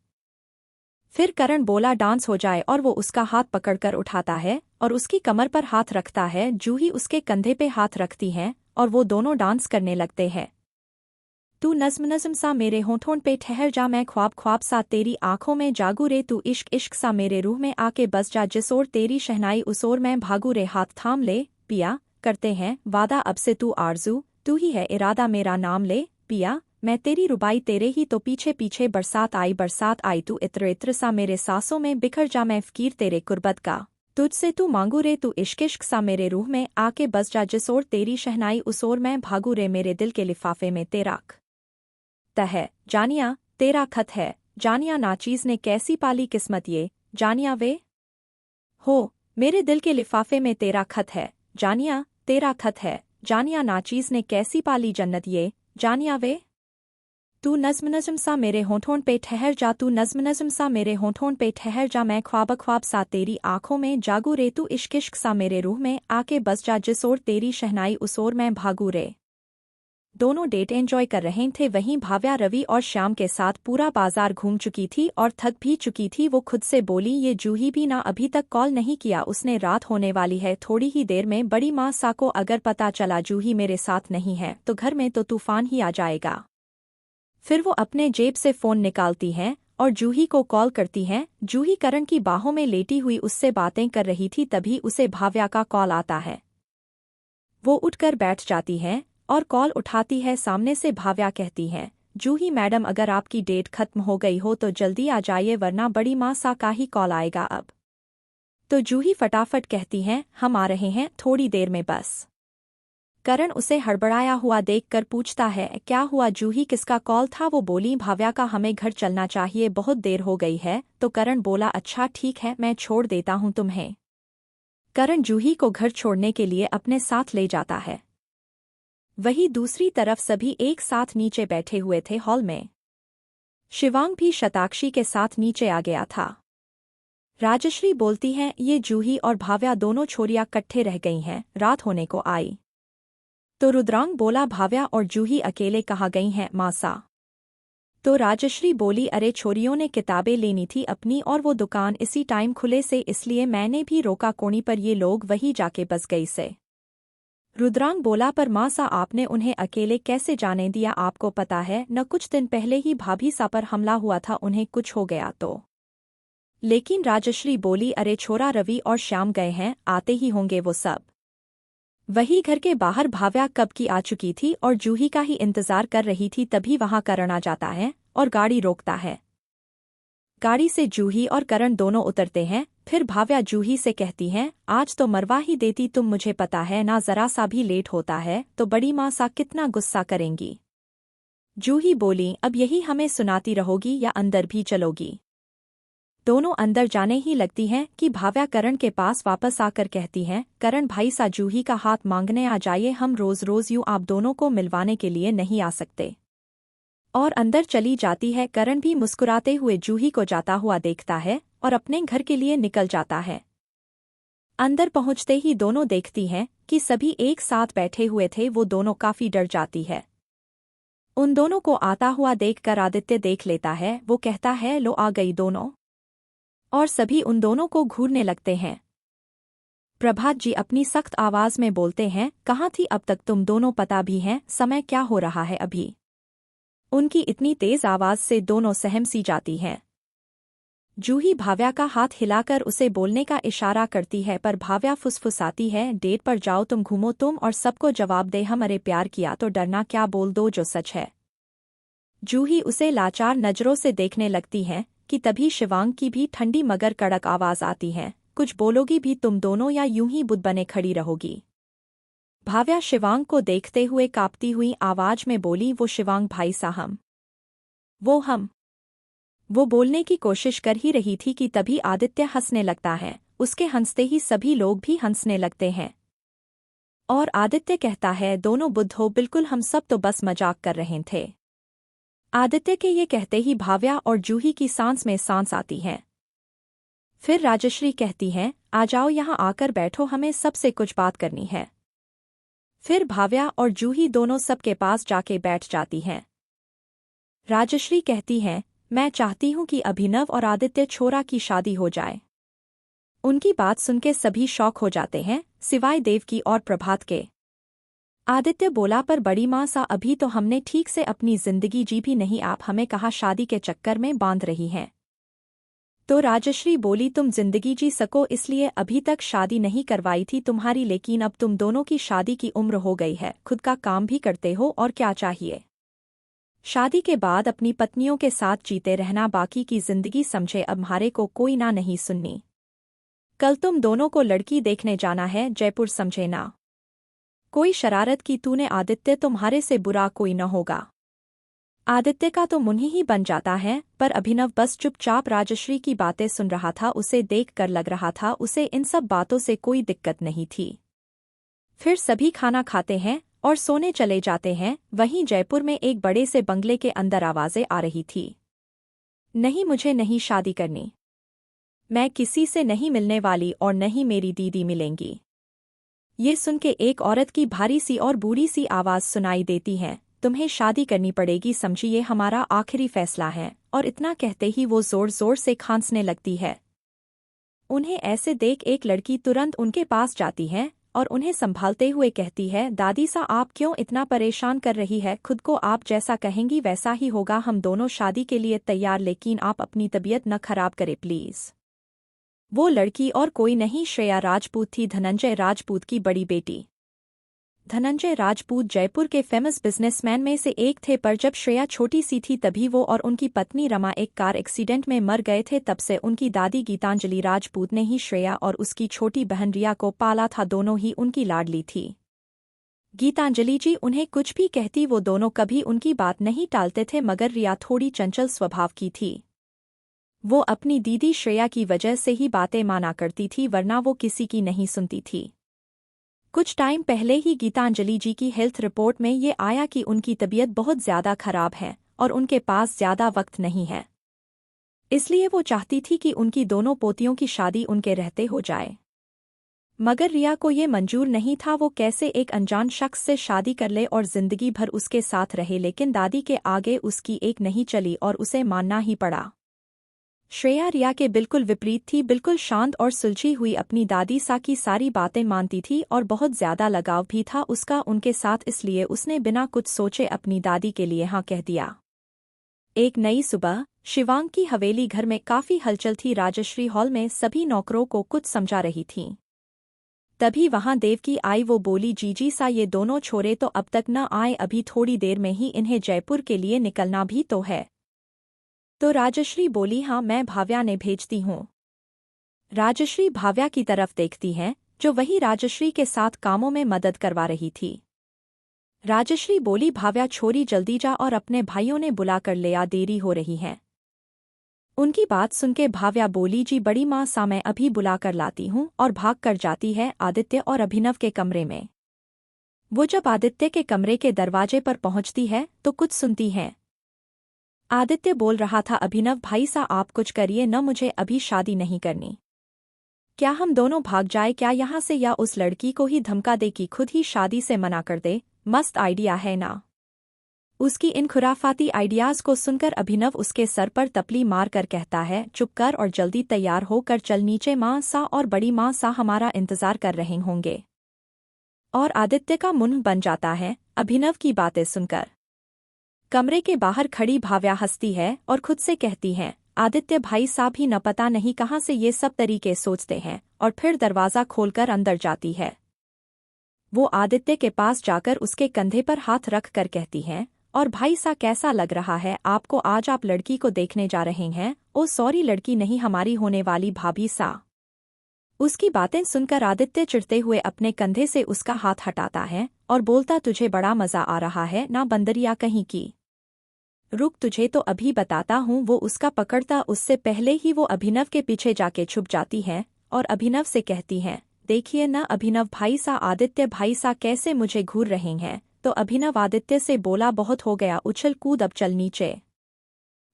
[SPEAKER 1] फिर करण बोला डांस हो जाए और वो उसका हाथ पकड़कर उठाता है और उसकी कमर पर हाथ रखता है। जूही उसके कंधे पे हाथ रखती है और वो दोनों डांस करने लगते हैं। तू नज़्म नज़्म सा मेरे होठों पे ठहर जा, मैं ख्वाब ख्वाब सा तेरी आंखों में जागू रे, तू इश्क इश्क सा मेरे रूह में आके बस जा, जिस ओर तेरी शहनाई उस ओर मैं भागू रे, हाथ थाम ले पिया, करते हैं वादा अब से तू आरज़ू, तू ही है इरादा मेरा नाम ले पिया, मैं तेरी रुबाई तेरे ही तो पीछे पीछे बरसात आई, तू इत्र इत्र सा मेरे सांसों में बिखर जा, मैं फ़कीर तेरे कुर्बत का, तुझसे तू मांगू रे, तू इश्क इश्क सा मेरे रूह में आके बस जा, जिस ओर तेरी शहनाई उस ओर मैं भागू रे, मेरे दिल के लिफाफे में तेरा है जानिया तेरा खत है, जानिया नाचीज ने कैसी पाली किस्मत ये, जानिया वे हो, मेरे दिल के लिफाफे में तेरा खत है, जानिया तेरा खत है, जानिया नाचीज ने कैसी पाली जन्नत ये, जानिया वे तू नज़्म नज़्म सा मेरे होठों पे ठहर जा, तू नज़्म नज़्म सा मेरे होठों पे ठहर जा, मैं ख्वाब ख्वाब सा तेरी आंखों में जागू रे, तू इश्क इश्क सा मेरे रूह में आके बस जा, जिस ओर तेरी शहनाई उस ओर मैं भागू रे। दोनों डेट एंजॉय कर रहे थे। वहीं भाव्या रवि और श्याम के साथ पूरा बाजार घूम चुकी थी और थक भी चुकी थी। वो खुद से बोली ये जूही भी ना अभी तक कॉल नहीं किया, उसने रात होने वाली है, थोड़ी ही देर में बड़ी माँ सा को अगर पता चला जूही मेरे साथ नहीं है तो घर में तो तूफान ही आ जाएगा। फिर वो अपने जेब से फ़ोन निकालती हैं और जूही को कॉल करती हैं। जूही करण की बाहों में लेटी हुई उससे बातें कर रही थी, तभी उसे भाव्या का कॉल आता है। वो उठकर बैठ जाती है और कॉल उठाती है। सामने से भाव्या कहती है जूही मैडम अगर आपकी डेट खत्म हो गई हो तो जल्दी आ जाइए वरना बड़ी माँ सा का ही कॉल आएगा अब। तो जूही फटाफट कहती हैं हम आ रहे हैं थोड़ी देर में बस। करण उसे हड़बड़ाया हुआ देखकर पूछता है क्या हुआ जूही किसका कॉल था। वो बोली भाव्या का, हमें घर चलना चाहिए बहुत देर हो गई है। तो करण बोला अच्छा ठीक है मैं छोड़ देता हूँ तुम्हें। करण जूही को घर छोड़ने के लिए अपने साथ ले जाता है। वहीं दूसरी तरफ सभी एक साथ नीचे बैठे हुए थे हॉल में। शिवांग भी शताक्षी के साथ नीचे आ गया था। राजश्री बोलती हैं ये जूही और भाव्या दोनों छोरियां इकट्ठे रह गई हैं, रात होने को आई। तो रुद्रांग बोला भाव्या और जूही अकेले कहाँ गई हैं मासा। तो राजश्री बोली अरे छोरियों ने किताबें लेनी थी अपनी और वो दुकान इसी टाइम खुले से इसलिए मैंने भी रोका कोनी पर ये लोग वही जाके बस गई से। रुद्रांग बोला पर माँ सा आपने उन्हें अकेले कैसे जाने दिया, आपको पता है न कुछ दिन पहले ही भाभी सा पर हमला हुआ था, उन्हें कुछ हो गया तो। लेकिन राजश्री बोली अरे छोरा रवि और श्याम गए हैं, आते ही होंगे वो सब। वही घर के बाहर भाव्या कब की आ चुकी थी और जूही का ही इंतजार कर रही थी, तभी वहां करण आ जाता है और गाड़ी रोकता है। गाड़ी से जूही और करण दोनों उतरते हैं। फिर भाव्या जूही से कहती हैं आज तो मरवा ही देती तुम, मुझे पता है ना जरा सा भी लेट होता है तो बड़ी माँ सा कितना गुस्सा करेंगी। जूही बोली अब यही हमें सुनाती रहोगी या अंदर भी चलोगी। दोनों अंदर जाने ही लगती हैं कि भाव्या करण के पास वापस आकर कहती हैं करण भाई सा जूही का हाथ मांगने आ जाइए, हम रोज रोज यूं आप दोनों को मिलवाने के लिए नहीं आ सकते। और अंदर चली जाती है। करण भी मुस्कुराते हुए जूही को जाता हुआ देखता है और अपने घर के लिए निकल जाता है। अंदर पहुंचते ही दोनों देखती हैं कि सभी एक साथ बैठे हुए थे। वो दोनों काफी डर जाती है। उन दोनों को आता हुआ देखकर आदित्य देख लेता है। वो कहता है लो आ गई दोनों, और सभी उन दोनों को घूरने लगते हैं। प्रभात जी अपनी सख्त आवाज में बोलते हैं कहाँ थी अब तक तुम दोनों, पता भी हैं समय क्या हो रहा है अभी। उनकी इतनी तेज आवाज से दोनों सहम सी जाती हैं। जूही भाव्या का हाथ हिलाकर उसे बोलने का इशारा करती है पर भाव्या फुसफुसाती है डेट पर जाओ तुम, घूमो तुम और सबको जवाब दे हमारे प्यार किया तो डरना क्या, बोल दो जो सच है। जूही उसे लाचार नजरों से देखने लगती है कि तभी शिवांग की भी ठंडी मगर कड़क आवाज आती है कुछ बोलोगी भी तुम दोनों या यूं ही बुत बने खड़ी रहोगी। भाव्या शिवांग को देखते हुए कांपती हुई आवाज में बोली वो शिवांग भाई सा हम। वो बोलने की कोशिश कर ही रही थी कि तभी आदित्य हंसने लगता है। उसके हंसते ही सभी लोग भी हंसने लगते हैं और आदित्य कहता है दोनों बुद्ध हो बिल्कुल, हम सब तो बस मजाक कर रहे थे। आदित्य के ये कहते ही भाव्या और जूही की सांस में सांस आती है। फिर राजश्री कहती हैं आ जाओ यहाँ आकर बैठो, हमें सबसे कुछ बात करनी है। फिर भाव्या और जूही दोनों सबके पास जाके बैठ जाती हैं। राजश्री कहती हैं, मैं चाहती हूं कि अभिनव और आदित्य छोरा की शादी हो जाए। उनकी बात सुनके सभी शॉक हो जाते हैं, सिवाय देवकी और प्रभात के। आदित्य बोला, पर बड़ी माँ सा अभी तो हमने ठीक से अपनी जिंदगी जी भी नहीं, आप हमें कहा शादी के चक्कर में बांध रही हैं। तो राजश्री बोली, तुम जिंदगी जी सको इसलिए अभी तक शादी नहीं करवाई थी तुम्हारी, लेकिन अब तुम दोनों की शादी की उम्र हो गई है, खुद का काम भी करते हो और क्या चाहिए। शादी के बाद अपनी पत्नियों के साथ जीते रहना, बाकी की जिंदगी समझे, अब हमारे को कोई ना नहीं सुननी। कल तुम दोनों को लड़की देखने जाना है जयपुर, समझे ना। कोई शरारत की तूने आदित्य, तुम्हारे से बुरा कोई न होगा। आदित्य का तो मुंह ही बन जाता है, पर अभिनव बस चुपचाप राजश्री की बातें सुन रहा था। उसे देख कर लग रहा था उसे इन सब बातों से कोई दिक्कत नहीं थी। फिर सभी खाना खाते हैं और सोने चले जाते हैं। वहीं जयपुर में एक बड़े से बंगले के अंदर आवाजें आ रही थी, नहीं मुझे नहीं शादी करनी, मैं किसी से नहीं मिलने वाली और न ही मेरी दीदी मिलेंगी। ये सुन के एक औरत की भारी सी और बूढ़ी सी आवाज सुनाई देती है, तुम्हें शादी करनी पड़ेगी, समझिए हमारा आखिरी फैसला है। और इतना कहते ही वो जोर जोर से खांसने लगती है। उन्हें ऐसे देख एक लड़की तुरंत उनके पास जाती है और उन्हें संभालते हुए कहती है, दादी सा आप क्यों इतना परेशान कर रही है, खुद को आप जैसा कहेंगी वैसा ही होगा, हम दोनों शादी के लिए तैयार, लेकिन आप अपनी तबीयत न खराब करें प्लीज। वो लड़की और कोई नहीं, श्रेया राजपूत थी, धनंजय राजपूत की बड़ी बेटी। धनंजय राजपूत जयपुर के फेमस बिजनेसमैन में से एक थे, पर जब श्रेया छोटी सी थी तभी वो और उनकी पत्नी रमा एक कार एक्सीडेंट में मर गए थे। तब से उनकी दादी गीतांजलि राजपूत ने ही श्रेया और उसकी छोटी बहन रिया को पाला था, दोनों ही उनकी लाडली थी। गीतांजलि जी उन्हें कुछ भी कहती वो दोनों कभी उनकी बात नहीं टालते थे, मगर रिया थोड़ी चंचल स्वभाव की थी। वो अपनी दीदी श्रेया की वजह से ही बातें माना करती थी, वरना वो किसी की नहीं सुनती थी। कुछ टाइम पहले ही गीतांजलि जी की हेल्थ रिपोर्ट में ये आया कि उनकी तबीयत बहुत ज्यादा खराब है और उनके पास ज्यादा वक्त नहीं है, इसलिए वो चाहती थी कि उनकी दोनों पोतियों की शादी उनके रहते हो जाए। मगर रिया को ये मंजूर नहीं था, वो कैसे एक अनजान शख्स से शादी कर ले और जिंदगी भर उसके साथ रहे, लेकिन दादी के आगे उसकी एक नहीं चली और उसे मानना ही पड़ा। श्रेया रिया के बिल्कुल विपरीत थी, बिल्कुल शांत और सुलझी हुई, अपनी दादी सा की सारी बातें मानती थी और बहुत ज्यादा लगाव भी था उसका उनके साथ, इसलिए उसने बिना कुछ सोचे अपनी दादी के लिए हाँ कह दिया। एक नई सुबह शिवांग की हवेली घर में काफी हलचल थी। राजश्री हॉल में सभी नौकरों को कुछ समझा रही थीं। तभी वहां देवकी आई, वो बोली, जीजी सा ये दोनों छोरे तो अब तक न आए, अभी थोड़ी देर में ही इन्हें जयपुर के लिए निकलना भी तो है। तो राजश्री बोली, हाँ मैं भाव्या ने भेजती हूँ। राजश्री भाव्या की तरफ देखती है, जो वही राजश्री के साथ कामों में मदद करवा रही थी। राजश्री बोली, भाव्या छोरी जल्दी जा और अपने भाइयों ने बुलाकर ले आ, देरी हो रही है। उनकी बात सुनके भाव्या बोली, जी बड़ी माँ सा मैं अभी बुलाकर लाती हूँ, और भाग कर जाती है आदित्य और अभिनव के कमरे में। वो जब आदित्य के कमरे के दरवाजे पर पहुंचती है तो कुछ सुनती है। आदित्य बोल रहा था, अभिनव भाई सा आप कुछ करिए न, मुझे अभी शादी नहीं करनी। क्या हम दोनों भाग जाए क्या यहाँ से, या उस लड़की को ही धमका दे कि खुद ही शादी से मना कर दे, मस्त आइडिया है ना। उसकी इन खुराफाती आइडियाज को सुनकर अभिनव उसके सर पर तपली मार कर कहता है, चुप कर और जल्दी तैयार होकर चल, नीचे माँ सा और बड़ी माँ सा हमारा इंतजार कर रहे होंगे। और आदित्य का मुंह बन जाता है अभिनव की बातें सुनकर। कमरे के बाहर खड़ी भाव्या हंसती है और खुद से कहती है, आदित्य भाई साहब ही न पता नहीं कहाँ से ये सब तरीके सोचते हैं, और फिर दरवाज़ा खोलकर अंदर जाती है। वो आदित्य के पास जाकर उसके कंधे पर हाथ रख कर कहती है, और भाई सा कैसा लग रहा है आपको, आज आप लड़की को देखने जा रहे हैं। ओ सॉरी, लड़की नहीं हमारी होने वाली भाभी सा। उसकी बातें सुनकर आदित्य चिढ़ते हुए अपने कंधे से उसका हाथ हटाता है और बोलता, तुझे बड़ा मजा आ रहा है ना बंदरिया कहीं की, रुक तुझे तो अभी बताता हूँ। वो उसका पकड़ता उससे पहले ही वो अभिनव के पीछे जाके छुप जाती है और अभिनव से कहती है, देखिए न अभिनव भाई सा, आदित्य भाई सा कैसे मुझे घूर रहे हैं। तो अभिनव आदित्य से बोला, बहुत हो गया उछल कूद, अब चल नीचे।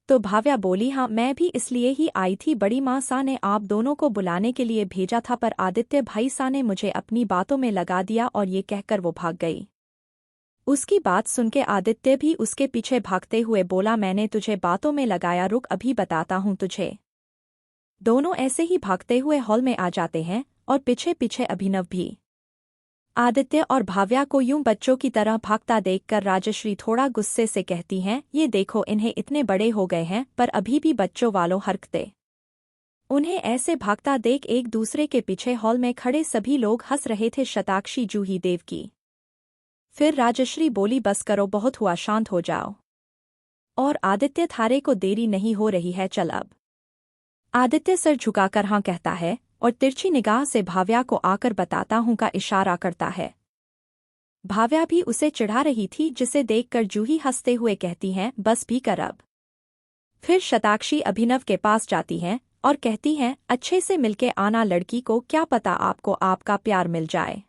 [SPEAKER 1] तो भाव्या बोली, हाँ मैं भी इसलिए ही आई थी, बड़ी माँ सा ने आप दोनों को बुलाने के लिए भेजा था, पर आदित्य भाई सा ने मुझे अपनी बातों में लगा दिया और ये कहकर वो भाग गई। उसकी बात सुनके आदित्य भी उसके पीछे भागते हुए बोला, मैंने तुझे बातों में लगाया, रुक अभी बताता हूँ तुझे। दोनों ऐसे ही भागते हुए हॉल में आ जाते हैं और पीछे पीछे अभिनव भी। आदित्य और भाव्या को यूं बच्चों की तरह भागता देखकर राजश्री थोड़ा गुस्से से कहती हैं, ये देखो इन्हें इतने बड़े हो गए हैं पर अभी भी बच्चों वालों हरकतें। उन्हें ऐसे भागता देख एक दूसरे के पीछे हॉल में खड़े सभी लोग हंस रहे थे, शताक्षी जूही देव की। फिर राजश्री बोली, बस करो बहुत हुआ, शांत हो जाओ। और आदित्य, थारे को देरी नहीं हो रही है, चल अब। आदित्य सर झुकाकर हाँ कहता है और तिरछी निगाह से भाव्या को आकर बताता हूँ का इशारा करता है। भाव्या भी उसे चिढ़ा रही थी, जिसे देखकर जूही हंसते हुए कहती हैं, बस भी कर अब। फिर शताक्षी अभिनव के पास जाती हैं और कहती हैं, अच्छे से मिलके आना लड़की को, क्या पता आपको आपका प्यार मिल जाए।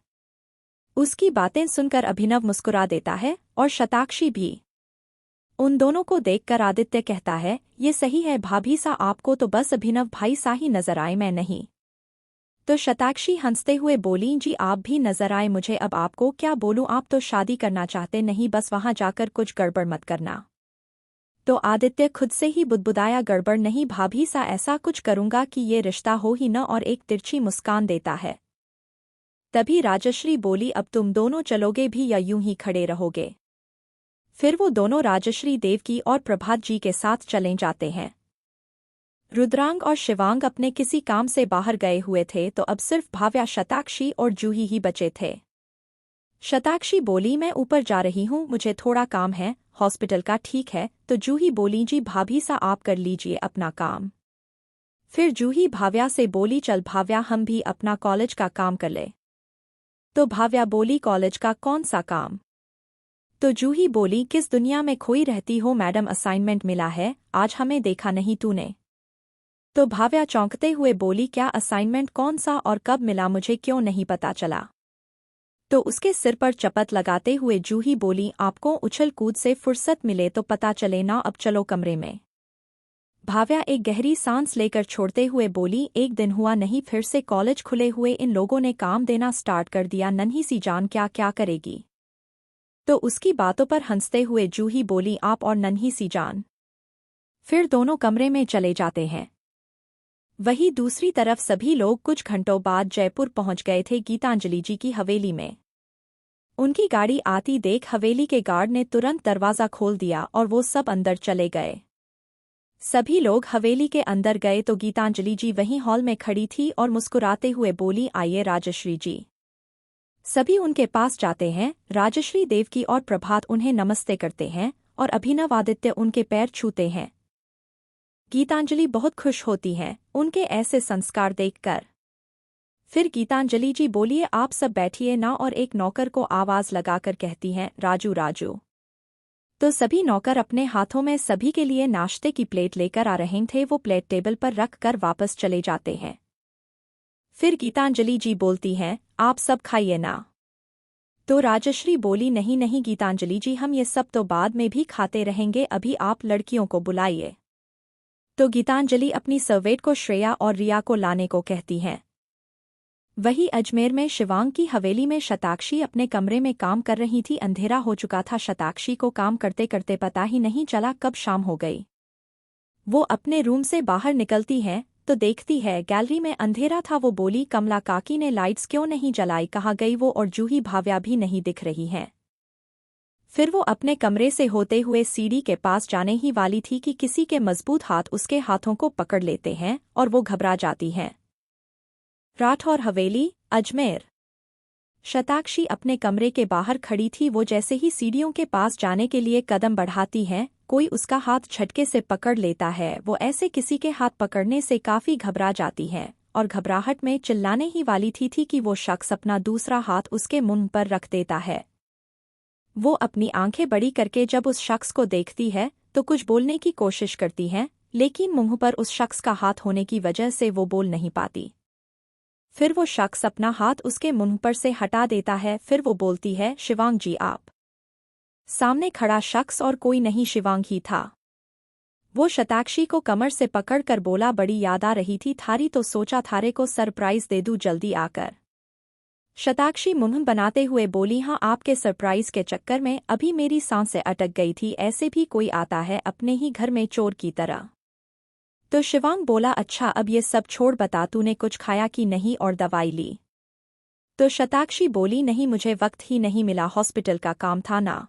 [SPEAKER 1] उसकी बातें सुनकर अभिनव मुस्कुरा देता है और शताक्षी भी। उन दोनों को देखकर आदित्य कहता है, ये सही है भाभी सा, आपको तो बस अभिनव भाई सा ही नजर आए, मैं नहीं। तो शताक्षी हंसते हुए बोली, जी आप भी नजर आए मुझे, अब आपको क्या बोलूं, आप तो शादी करना चाहते नहीं, बस वहां जाकर कुछ गड़बड़ मत करना। तो आदित्य खुद से ही बुदबुदाया, गड़बड़ नहीं भाभी सा, ऐसा कुछ करूंगा कि ये रिश्ता हो ही न, और एक तिरछी मुस्कान देता है। तभी राजश्री बोली, अब तुम दोनों चलोगे भी या यूं ही खड़े रहोगे। फिर वो दोनों राजश्री देवकी और प्रभात जी के साथ चले जाते हैं। रुद्रांग और शिवांग अपने किसी काम से बाहर गए हुए थे, तो अब सिर्फ भाव्या, शताक्षी और जूही ही बचे थे। शताक्षी बोली, मैं ऊपर जा रही हूँ, मुझे थोड़ा काम है हॉस्पिटल का। ठीक है। तो जूही बोली, जी भाभी सा आप कर लीजिए अपना काम। फिर जूही भाव्या से बोली, चल भाव्या हम भी अपना कॉलेज का काम कर ले। तो भाव्या बोली, कॉलेज का कौन सा काम। तो जूही बोली, किस दुनिया में खोई रहती हो मैडम, असाइनमेंट मिला है आज, हमें देखा नहीं तूने। तो भाव्या चौंकते हुए बोली, क्या असाइनमेंट, कौन सा और कब मिला, मुझे क्यों नहीं पता चला। तो उसके सिर पर चपत लगाते हुए जूही बोली, आपको उछल कूद से फुर्सत मिले तो पता चले ना, अब चलो कमरे में। भाव्या एक गहरी सांस लेकर छोड़ते हुए बोली, एक दिन हुआ नहीं फिर से कॉलेज खुले हुए इन लोगों ने काम देना स्टार्ट कर दिया, नन्ही सी जान क्या क्या करेगी। तो उसकी बातों पर हंसते हुए जूही बोली, आप और नन्ही सी जान। फिर दोनों कमरे में चले जाते हैं। वहीं दूसरी तरफ सभी लोग कुछ घंटों बाद जयपुर पहुंच गए थे, गीतांजलि जी की हवेली में। उनकी गाड़ी आती देख हवेली के गार्ड ने तुरंत दरवाजा खोल दिया और वो सब अंदर चले गए। सभी लोग हवेली के अंदर गए तो गीतांजलि जी वहीं हॉल में खड़ी थी और मुस्कुराते हुए बोली, आइए राजश्री जी। सभी उनके पास जाते हैं, राजश्री देवकी और प्रभात उन्हें नमस्ते करते हैं और अभिनव आदित्य उनके पैर छूते हैं। गीतांजलि बहुत खुश होती हैं उनके ऐसे संस्कार देखकर। फिर गीतांजलि जी बोलिए, आप सब बैठिए ना, और एक नौकर को आवाज लगाकर कहती हैं, राजू राजू। तो सभी नौकर अपने हाथों में सभी के लिए नाश्ते की प्लेट लेकर आ रहे थे, वो प्लेट टेबल पर रख कर वापस चले जाते हैं। फिर गीतांजलि जी बोलती हैं, आप सब खाइए ना। तो राजश्री बोली, नहीं नहीं गीतांजलि जी, हम ये सब तो बाद में भी खाते रहेंगे, अभी आप लड़कियों को बुलाइए। तो गीतांजलि अपनी सर्वेंट को श्रेया और रिया को लाने को कहती हैं। वही अजमेर में शिवांग की हवेली में शताक्षी अपने कमरे में काम कर रही थी। अंधेरा हो चुका था, शताक्षी को काम करते करते पता ही नहीं चला कब शाम हो गई। वो अपने रूम से बाहर निकलती है तो देखती है गैलरी में अंधेरा था। वो बोली, कमला काकी ने लाइट्स क्यों नहीं जलाई, कहाँ गई वो, और जूही भाव्या भी नहीं दिख रही हैं। फिर वो अपने कमरे से होते हुए सीढ़ी के पास जाने ही वाली थी कि किसी के मजबूत हाथ उसके हाथों को पकड़ लेते हैं और वो घबरा जाती हैं। राठौर हवेली, अजमेर। शताक्षी अपने कमरे के बाहर खड़ी थी। वो जैसे ही सीढ़ियों के पास जाने के लिए कदम बढ़ाती है, कोई उसका हाथ झटके से पकड़ लेता है। वो ऐसे किसी के हाथ पकड़ने से काफी घबरा जाती है और घबराहट में चिल्लाने ही वाली थी कि वो शख्स अपना दूसरा हाथ उसके मुंह पर रख देता है। वो अपनी आंखें बड़ी करके जब उस शख्स को देखती है तो कुछ बोलने की कोशिश करती है, लेकिन मुंह पर उस शख्स का हाथ होने की वजह से वो बोल नहीं पाती। फिर वो शख्स अपना हाथ उसके मुंह पर से हटा देता है। फिर वो बोलती है, शिवांग जी आप। सामने खड़ा शख्स और कोई नहीं, शिवांग ही था। वो शताक्षी को कमर से पकड़कर बोला, बड़ी याद आ रही थी थारी, तो सोचा थारे को सरप्राइज दे दूं जल्दी आकर। शताक्षी मुंह बनाते हुए बोली, हाँ आपके सरप्राइज के चक्कर में अभी मेरी सांसें अटक गई थी, ऐसे भी कोई आता है अपने ही घर में चोर की तरह। तो शिवांग बोला, अच्छा अब ये सब छोड़, बता तूने कुछ खाया कि नहीं और दवाई ली? तो शताक्षी बोली, नहीं मुझे वक्त ही नहीं मिला, हॉस्पिटल का काम था ना।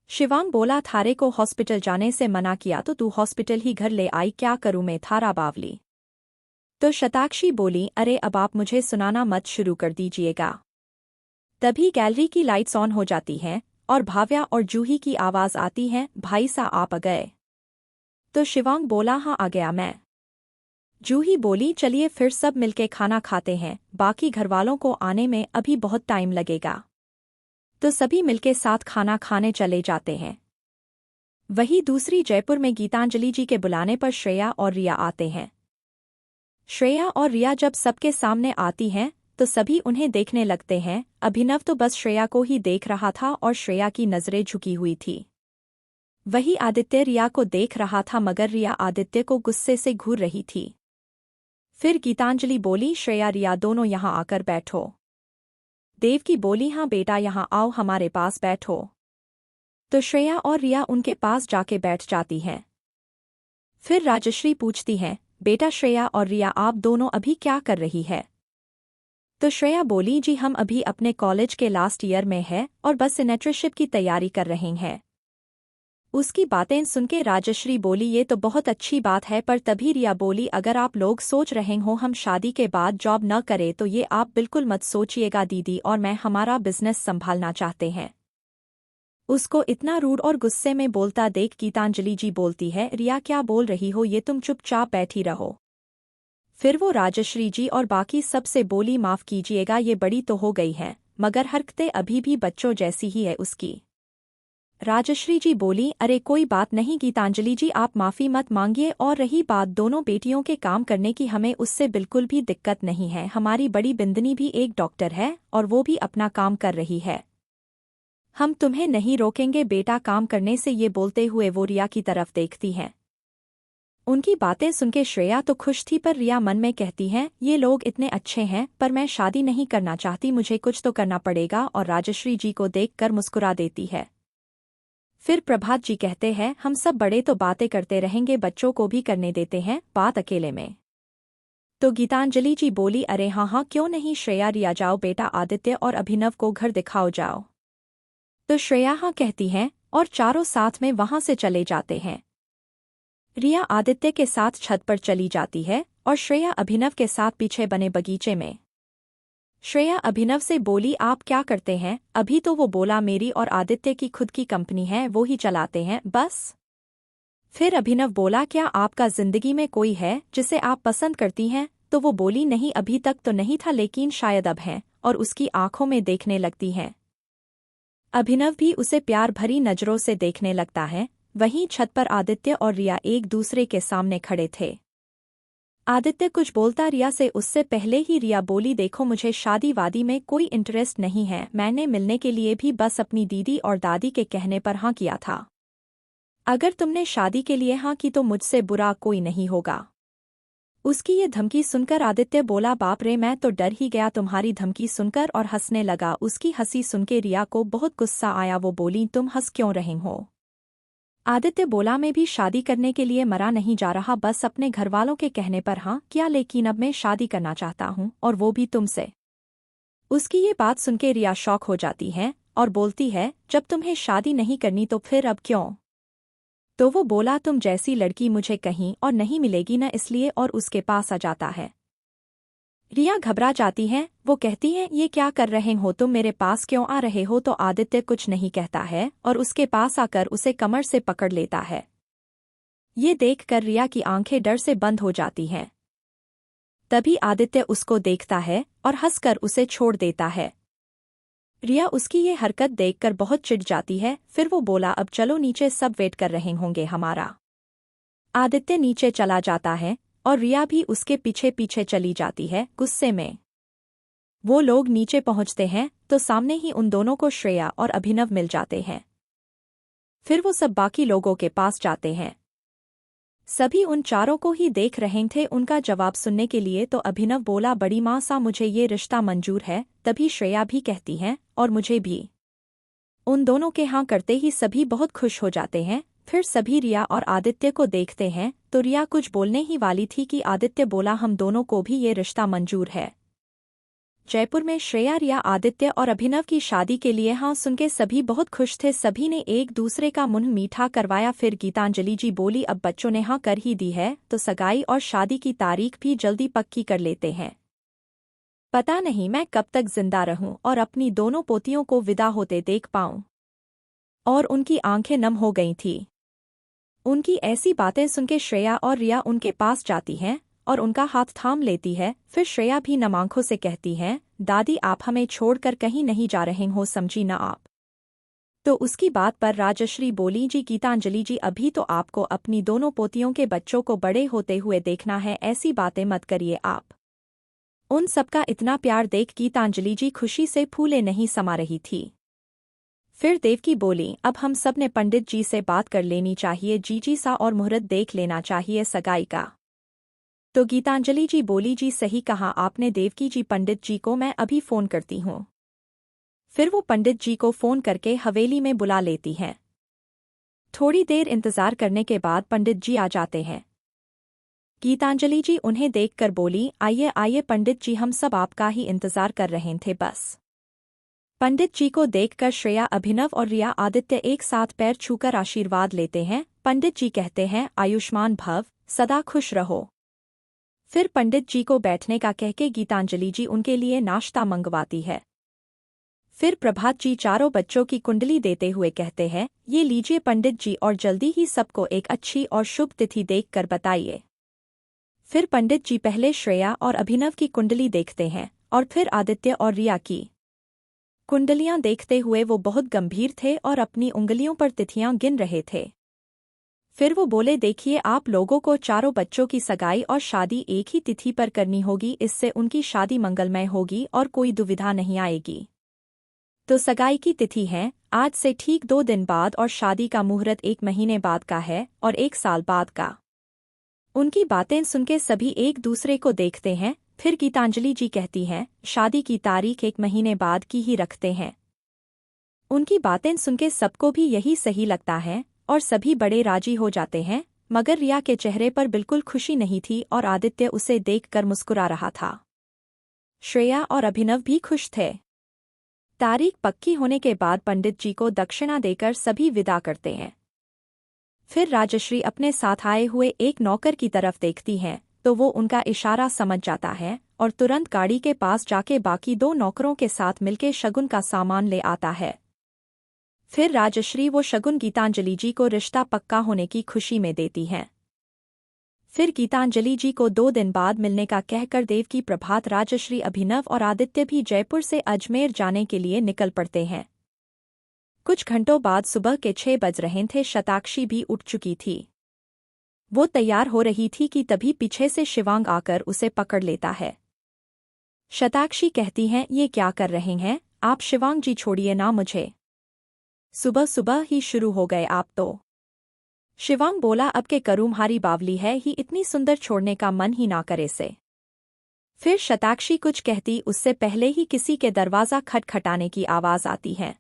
[SPEAKER 1] शिवांग बोला, थारे को हॉस्पिटल जाने से मना किया तो तू हॉस्पिटल ही घर ले आई, क्या करूं मैं थारा बावली। तो शताक्षी बोली, अरे अब आप मुझे सुनाना मत शुरू कर दीजिएगा। तभी गैलरी की लाइट्स ऑन हो जाती हैं और भाव्या और जूही की आवाज आती है, भाई सा आप आ गए? तो शिवांग बोला, हाँ आ गया मैं। जूही बोली, चलिए फिर सब मिलके खाना खाते हैं, बाकी घरवालों को आने में अभी बहुत टाइम लगेगा। तो सभी मिलके साथ खाना खाने चले जाते हैं। वहीं दूसरी जयपुर में गीतांजलि जी के बुलाने पर श्रेया और रिया आते हैं। श्रेया और रिया जब सबके सामने आती हैं तो सभी उन्हें देखने लगते हैं। अभिनव तो बस श्रेया को ही देख रहा था और श्रेया की नजरें झुकी हुई थी। वही आदित्य रिया को देख रहा था, मगर रिया आदित्य को गुस्से से घूर रही थी। फिर गीतांजलि बोली, श्रेया रिया दोनों यहाँ आकर बैठो। देवकी बोली, हाँ बेटा यहाँ आओ, हमारे पास बैठो। तो श्रेया और रिया उनके पास जाके बैठ जाती हैं। फिर राजश्री पूछती हैं, बेटा श्रेया और रिया आप दोनों अभी क्या कर रही है? तो श्रेया बोली, जी हम अभी अपने कॉलेज के लास्ट ईयर में है और बस इंटर्नशिप की तैयारी कर रहे हैं। उसकी बातें सुनके राजश्री बोली, ये तो बहुत अच्छी बात है, पर तभी रिया बोली, अगर आप लोग सोच रहे हो हम शादी के बाद जॉब न करें तो ये आप बिल्कुल मत सोचिएगा, दीदी और मैं हमारा बिजनेस संभालना चाहते हैं। उसको इतना रूड और गुस्से में बोलता देख गीतांजलि जी बोलती है, रिया क्या बोल रही हो, ये तुम चुपचाप बैठी रहो। फिर वो राजश्री जी और बाकी सबसे बोली, माफ कीजिएगा ये बड़ी तो हो गई है, मगर हरकतें अभी भी बच्चों जैसी ही है उसकी। राजश्री जी बोली, अरे कोई बात नहीं गीतांजलि जी, आप माफी मत मांगिए, और रही बात दोनों बेटियों के काम करने की, हमें उससे बिल्कुल भी दिक्कत नहीं है। हमारी बड़ी बिंदनी भी एक डॉक्टर है और वो भी अपना काम कर रही है, हम तुम्हें नहीं रोकेंगे बेटा काम करने से। ये बोलते हुए वो रिया की तरफ देखती हैं। उनकी बातें सुनके श्रेया तो खुश थी, पर रिया मन में कहती हैं, ये लोग इतने अच्छे हैं, पर मैं शादी नहीं करना चाहती, मुझे कुछ तो करना पड़ेगा, और राजश्री जी को देखकर मुस्कुरा देती है। फिर प्रभात जी कहते हैं, हम सब बड़े तो बातें करते रहेंगे, बच्चों को भी करने देते हैं बात अकेले में। तो गीतांजलि जी बोली, अरे हाँ हाँ क्यों नहीं श्रेया, रिया जाओ बेटा, आदित्य और अभिनव को घर दिखाओ जाओ। तो श्रेया हाँ कहती हैं और चारों साथ में वहां से चले जाते हैं। रिया आदित्य के साथ छत पर चली जाती है और श्रेया अभिनव के साथ पीछे बने बगीचे में। श्रेया अभिनव से बोली, आप क्या करते हैं? अभी तो वो बोला, मेरी और आदित्य की खुद की कंपनी है, वो ही चलाते हैं बस। फिर अभिनव बोला, क्या आपका जिंदगी में कोई है जिसे आप पसंद करती हैं? तो वो बोली, नहीं अभी तक तो नहीं था, लेकिन शायद अब है, और उसकी आंखों में देखने लगती हैं। अभिनव भी उसे प्यार भरी नजरों से देखने लगता है। वहीं छत पर आदित्य और रिया एक दूसरे के सामने खड़े थे। आदित्य कुछ बोलता रिया से उससे पहले ही रिया बोली, देखो मुझे शादी वादी में कोई इंटरेस्ट नहीं है, मैंने मिलने के लिए भी बस अपनी दीदी और दादी के कहने पर हाँ किया था। अगर तुमने शादी के लिए हाँ की तो मुझसे बुरा कोई नहीं होगा। उसकी ये धमकी सुनकर आदित्य बोला, बाप रे, मैं तो डर ही गया तुम्हारी धमकी सुनकर, और हंसने लगा। उसकी हंसी सुनके रिया को बहुत गुस्सा आया। वो बोली, तुम हंस क्यों रहे हो? आदित्य बोला, मैं भी शादी करने के लिए मरा नहीं जा रहा, बस अपने घरवालों के कहने पर हाँ किया, लेकिन अब मैं शादी करना चाहता हूँ, और वो भी तुमसे। उसकी ये बात सुनके रिया शॉक हो जाती है और बोलती है, जब तुम्हें शादी नहीं करनी तो फिर अब क्यों? तो वो बोला, तुम जैसी लड़की मुझे कहीं और नहीं मिलेगी न, इसलिए, और उसके पास आ जाता है। रिया घबरा जाती है। वो कहती है, ये क्या कर रहे हो तुम, मेरे पास क्यों आ रहे हो? तो आदित्य कुछ नहीं कहता है और उसके पास आकर उसे कमर से पकड़ लेता है। ये देखकर रिया की आंखें डर से बंद हो जाती हैं। तभी आदित्य उसको देखता है और हंसकर उसे छोड़ देता है। रिया उसकी ये हरकत देखकर बहुत चिढ़ जाती है। फिर वो बोला, अब चलो नीचे, सब वेट कर रहे होंगे हमारा। आदित्य नीचे चला जाता है और रिया भी उसके पीछे पीछे चली जाती है गुस्से में। वो लोग नीचे पहुंचते हैं तो सामने ही उन दोनों को श्रेया और अभिनव मिल जाते हैं। फिर वो सब बाकी लोगों के पास जाते हैं। सभी उन चारों को ही देख रहे थे उनका जवाब सुनने के लिए। तो अभिनव बोला, बड़ी माँ सा मुझे ये रिश्ता मंजूर है। तभी श्रेया भी कहती हैं, और मुझे भी। उन दोनों के हाँ करते ही सभी बहुत खुश हो जाते हैं। फिर सभी रिया और आदित्य को देखते हैं तो रिया कुछ बोलने ही वाली थी कि आदित्य बोला, हम दोनों को भी ये रिश्ता मंजूर है। जयपुर में श्रेया, रिया, आदित्य और अभिनव की शादी के लिए हाँ सुनके सभी बहुत खुश थे। सभी ने एक दूसरे का मुंह मीठा करवाया। फिर गीतांजलि जी बोली, अब बच्चों ने हाँ कर ही दी है तो सगाई और शादी की तारीख भी जल्दी पक्की कर लेते हैं। पता नहीं मैं कब तक जिंदा रहूं और अपनी दोनों पोतियों को विदा होते देख पाऊं। और उनकी आंखें नम हो गई थी। उनकी ऐसी बातें सुनके श्रेया और रिया उनके पास जाती हैं और उनका हाथ थाम लेती है। फिर श्रेया भी नम आंखों से कहती है, दादी आप हमें छोड़कर कहीं नहीं जा रहे हो, समझी ना आप। तो उसकी बात पर राजश्री बोली, जी गीतांजलि जी, अभी तो आपको अपनी दोनों पोतियों के बच्चों को बड़े होते हुए देखना है, ऐसी बातें मत करिए आप। उन सबका इतना प्यार देख गीतांजलि जी खुशी से फूले नहीं समा रही थी। फिर देवकी बोली, अब हम सब ने पंडित जी से बात कर लेनी चाहिए, जीजी सा, और मुहूर्त देख लेना चाहिए सगाई का। तो गीतांजलि जी बोली, जी सही कहा आपने देवकी जी, पंडित जी को मैं अभी फोन करती हूँ। फिर वो पंडित जी को फोन करके हवेली में बुला लेती हैं। थोड़ी देर इंतजार करने के बाद पंडित जी आ जाते हैं। गीतांजलि जी उन्हें देखकर बोली, आइए आइए पंडित जी, हम सब आपका ही इंतजार कर रहे थे बस। पंडित जी को देखकर श्रेया, अभिनव और रिया, आदित्य एक साथ पैर छूकर आशीर्वाद लेते हैं। पंडित जी कहते हैं, आयुष्मान भव, सदा खुश रहो। फिर पंडित जी को बैठने का कहके गीतांजलि जी उनके लिए नाश्ता मंगवाती है। फिर प्रभात जी चारों बच्चों की कुंडली देते हुए कहते हैं, ये लीजिए पंडित जी, और जल्दी ही सबको एक अच्छी और शुभ तिथि देखकर बताइए। फिर पंडित जी पहले श्रेया और अभिनव की कुंडली देखते हैं और फिर आदित्य और रिया की कुंडलियां देखते हुए वो बहुत गंभीर थे और अपनी उंगलियों पर तिथियां गिन रहे थे। फिर वो बोले, देखिए आप लोगों को चारों बच्चों की सगाई और शादी एक ही तिथि पर करनी होगी, इससे उनकी शादी मंगलमय होगी और कोई दुविधा नहीं आएगी। तो सगाई की तिथि है आज से ठीक 2 दिन बाद और शादी का मुहूर्त 1 महीने बाद का है और 1 साल बाद का। उनकी बातें सुनके सभी एक दूसरे को देखते हैं। फिर गीतांजलि जी कहती हैं, शादी की तारीख 1 महीने बाद की ही रखते हैं। उनकी बातें सुनके सबको भी यही सही लगता है और सभी बड़े राजी हो जाते हैं। मगर रिया के चेहरे पर बिल्कुल खुशी नहीं थी और आदित्य उसे देखकर मुस्कुरा रहा था। श्रेया और अभिनव भी खुश थे। तारीख पक्की होने के बाद पंडित जी को दक्षिणा देकर सभी विदा करते हैं। फिर राजश्री अपने साथ आए हुए एक नौकर की तरफ देखती हैं तो वो उनका इशारा समझ जाता है और तुरंत गाड़ी के पास जाके बाकी 2 नौकरों के साथ मिलके शगुन का सामान ले आता है। फिर राजश्री वो शगुन गीतांजलि जी को रिश्ता पक्का होने की खुशी में देती हैं। फिर गीतांजलि जी को 2 दिन बाद मिलने का कहकर देवकी, प्रभात, राजश्री, अभिनव और आदित्य भी जयपुर से अजमेर जाने के लिए निकल पड़ते हैं। कुछ घंटों बाद सुबह के 6 बज रहे थे। शताक्षी भी उठ चुकी थी। वो तैयार हो रही थी कि तभी पीछे से शिवांग आकर उसे पकड़ लेता है। शताक्षी कहती हैं, ये क्या कर रहे हैं आप शिवांग जी, छोड़िए ना मुझे। सुबह सुबह ही शुरू हो गए आप तो। शिवांग बोला, अब के करूँ, हारी बावली है ही, इतनी सुंदर छोड़ने का मन ही ना करे से। फिर शताक्षी कुछ कहती उससे पहले ही किसी के दरवाज़ा खटखटाने की आवाज़ आती है।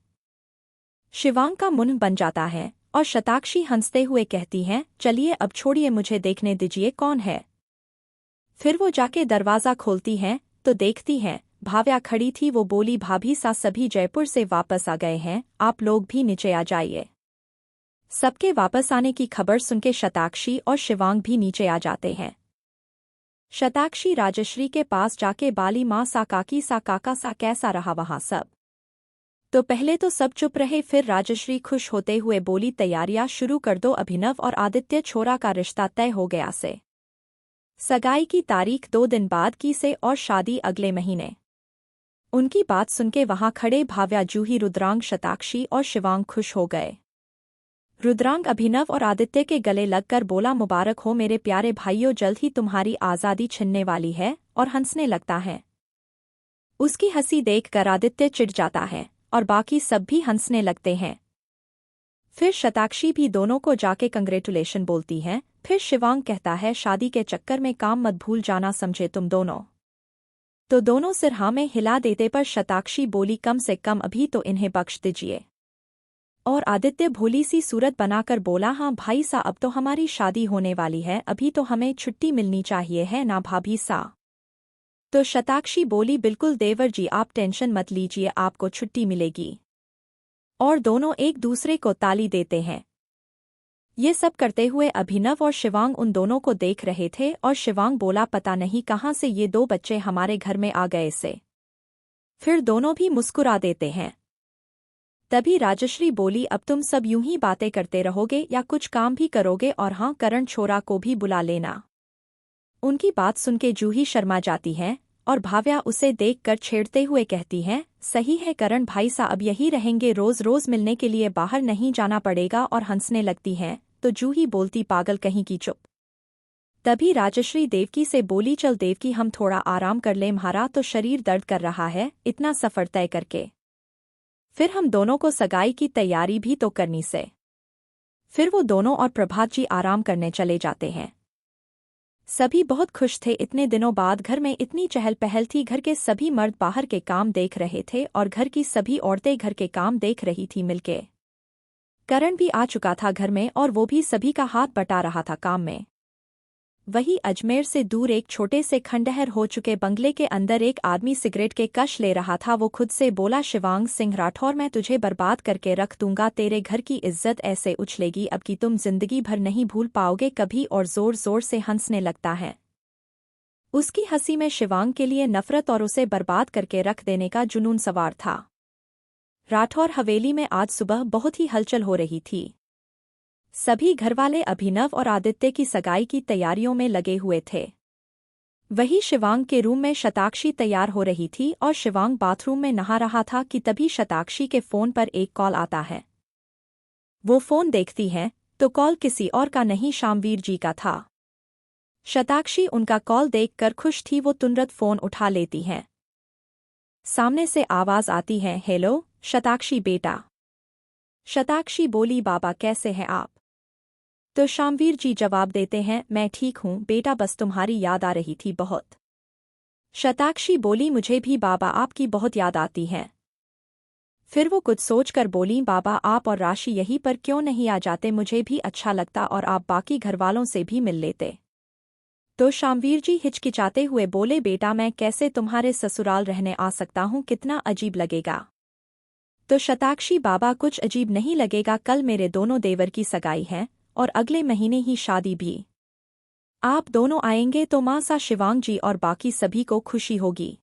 [SPEAKER 1] शिवांग का मुंह बन जाता है और शताक्षी हंसते हुए कहती हैं, चलिए अब छोड़िए, मुझे देखने दीजिए कौन है। फिर वो जाके दरवाज़ा खोलती हैं तो देखती हैं भाव्या खड़ी थी। वो बोली, भाभी सा, सभी जयपुर से वापस आ गए हैं, आप लोग भी नीचे आ जाइए। सबके वापस आने की खबर सुनके शताक्षी और शिवांग भी नीचे आ जाते हैं। शताक्षी राजश्री के पास जाके बाली, माँ सा, काकी सा, काका सा, कैसा रहा वहाँ सब। तो पहले तो सब चुप रहे। फिर राजश्री खुश होते हुए बोली, तैयारियां शुरू कर दो, अभिनव और आदित्य छोरा का रिश्ता तय हो गया से। सगाई की तारीख 2 दिन बाद की से और शादी अगले महीने। उनकी बात सुनके वहां खड़े भाव्या, जूही, रुद्रांग, शताक्षी और शिवांग खुश हो गए। रुद्रांग अभिनव और आदित्य के गले लगकर बोला, मुबारक हो मेरे प्यारे भाइयों, जल्द ही तुम्हारी आज़ादी छिनने वाली है, और हंसने लगता है। उसकी हंसी देखकर आदित्य चिढ़ जाता है और बाकी सब भी हंसने लगते हैं। फिर शताक्षी भी दोनों को जाके कंग्रेचुलेशन बोलती हैं। फिर शिवांग कहता है शादी के चक्कर में काम मत भूल जाना, समझे तुम दोनों। तो दोनों सिर हाँ में हिला देते, पर शताक्षी बोली कम से कम अभी तो इन्हें बख्श दीजिए। और आदित्य भोली सी सूरत बनाकर बोला हाँ भाई सा, अब तो हमारी शादी होने वाली है, अभी तो हमें छुट्टी मिलनी चाहिए है ना भाभी सा। तो शताक्षी बोली बिल्कुल देवर जी, आप टेंशन मत लीजिए, आपको छुट्टी मिलेगी। और दोनों एक दूसरे को ताली देते हैं। ये सब करते हुए अभिनव और शिवांग उन दोनों को देख रहे थे और शिवांग बोला पता नहीं कहाँ से ये दो बच्चे हमारे घर में आ गए से। फिर दोनों भी मुस्कुरा देते हैं। तभी राजश्री बोली अब तुम सब यूं ही बातें करते रहोगे या कुछ काम भी करोगे, और हाँ करण छोरा को भी बुला लेना। उनकी बात सुनके जूही शर्मा जाती है और भाव्या उसे देखकर छेड़ते हुए कहती है सही है करण भाई सा, अब यही रहेंगे, रोज रोज मिलने के लिए बाहर नहीं जाना पड़ेगा। और हंसने लगती हैं तो जूही बोलती पागल कहीं की, चुप। तभी राजश्री देवकी से बोली चल देवकी हम थोड़ा आराम कर लें, हमारा तो शरीर दर्द कर रहा है इतना सफर तय करके। फिर हम दोनों को सगाई की तैयारी भी तो करनी से। फिर वो दोनों और प्रभात जी आराम करने चले जाते हैं। सभी बहुत खुश थे, इतने दिनों बाद घर में इतनी चहल पहल थी। घर के सभी मर्द बाहर के काम देख रहे थे और घर की सभी औरतें घर के काम देख रही थी मिलके। करण भी आ चुका था घर में और वो भी सभी का हाथ बटा रहा था काम में। वही अजमेर से दूर एक छोटे से खंडहर हो चुके बंगले के अंदर एक आदमी सिगरेट के कश ले रहा था। वो खुद से बोला शिवांग सिंह राठौर, मैं तुझे बर्बाद करके रख दूंगा, तेरे घर की इज्जत ऐसे उछलेगी अब कि तुम जिंदगी भर नहीं भूल पाओगे कभी। और जोर जोर से हंसने लगता है। उसकी हंसी में शिवांग के लिए नफरत और उसे बर्बाद करके रख देने का जुनून सवार था। राठौर हवेली में आज सुबह बहुत ही हलचल हो रही थी। सभी घरवाले अभिनव और आदित्य की सगाई की तैयारियों में लगे हुए थे। वही शिवांग के रूम में शताक्षी तैयार हो रही थी और शिवांग बाथरूम में नहा रहा था कि तभी शताक्षी के फोन पर एक कॉल आता है। वो फोन देखती है तो कॉल किसी और का नहीं शामवीर जी का था। शताक्षी उनका कॉल देखकर खुश थी, वो तुरंत फोन उठा लेती हैं। सामने से आवाज आती है हेलो शताक्षी बेटा। शताक्षी बोली बाबा कैसे हैं आप। तो शामवीर जी जवाब देते हैं मैं ठीक हूँ बेटा, बस तुम्हारी याद आ रही थी बहुत। शताक्षी बोली मुझे भी बाबा आपकी बहुत याद आती है। फिर वो कुछ सोचकर बोली बाबा आप और राशि यहीं पर क्यों नहीं आ जाते, मुझे भी अच्छा लगता और आप बाकी घरवालों से भी मिल लेते। तो शामवीर जी हिचकिचाते हुए बोले बेटा मैं कैसे तुम्हारे ससुराल रहने आ सकता हूँ, कितना अजीब लगेगा। तो शताक्षी बाबा कुछ अजीब नहीं लगेगा, कल मेरे दोनों देवर की सगाई है और अगले महीने ही शादी भी। आप दोनों आएंगे तो मां सा शिवांग जी और बाकी सभी को खुशी होगी।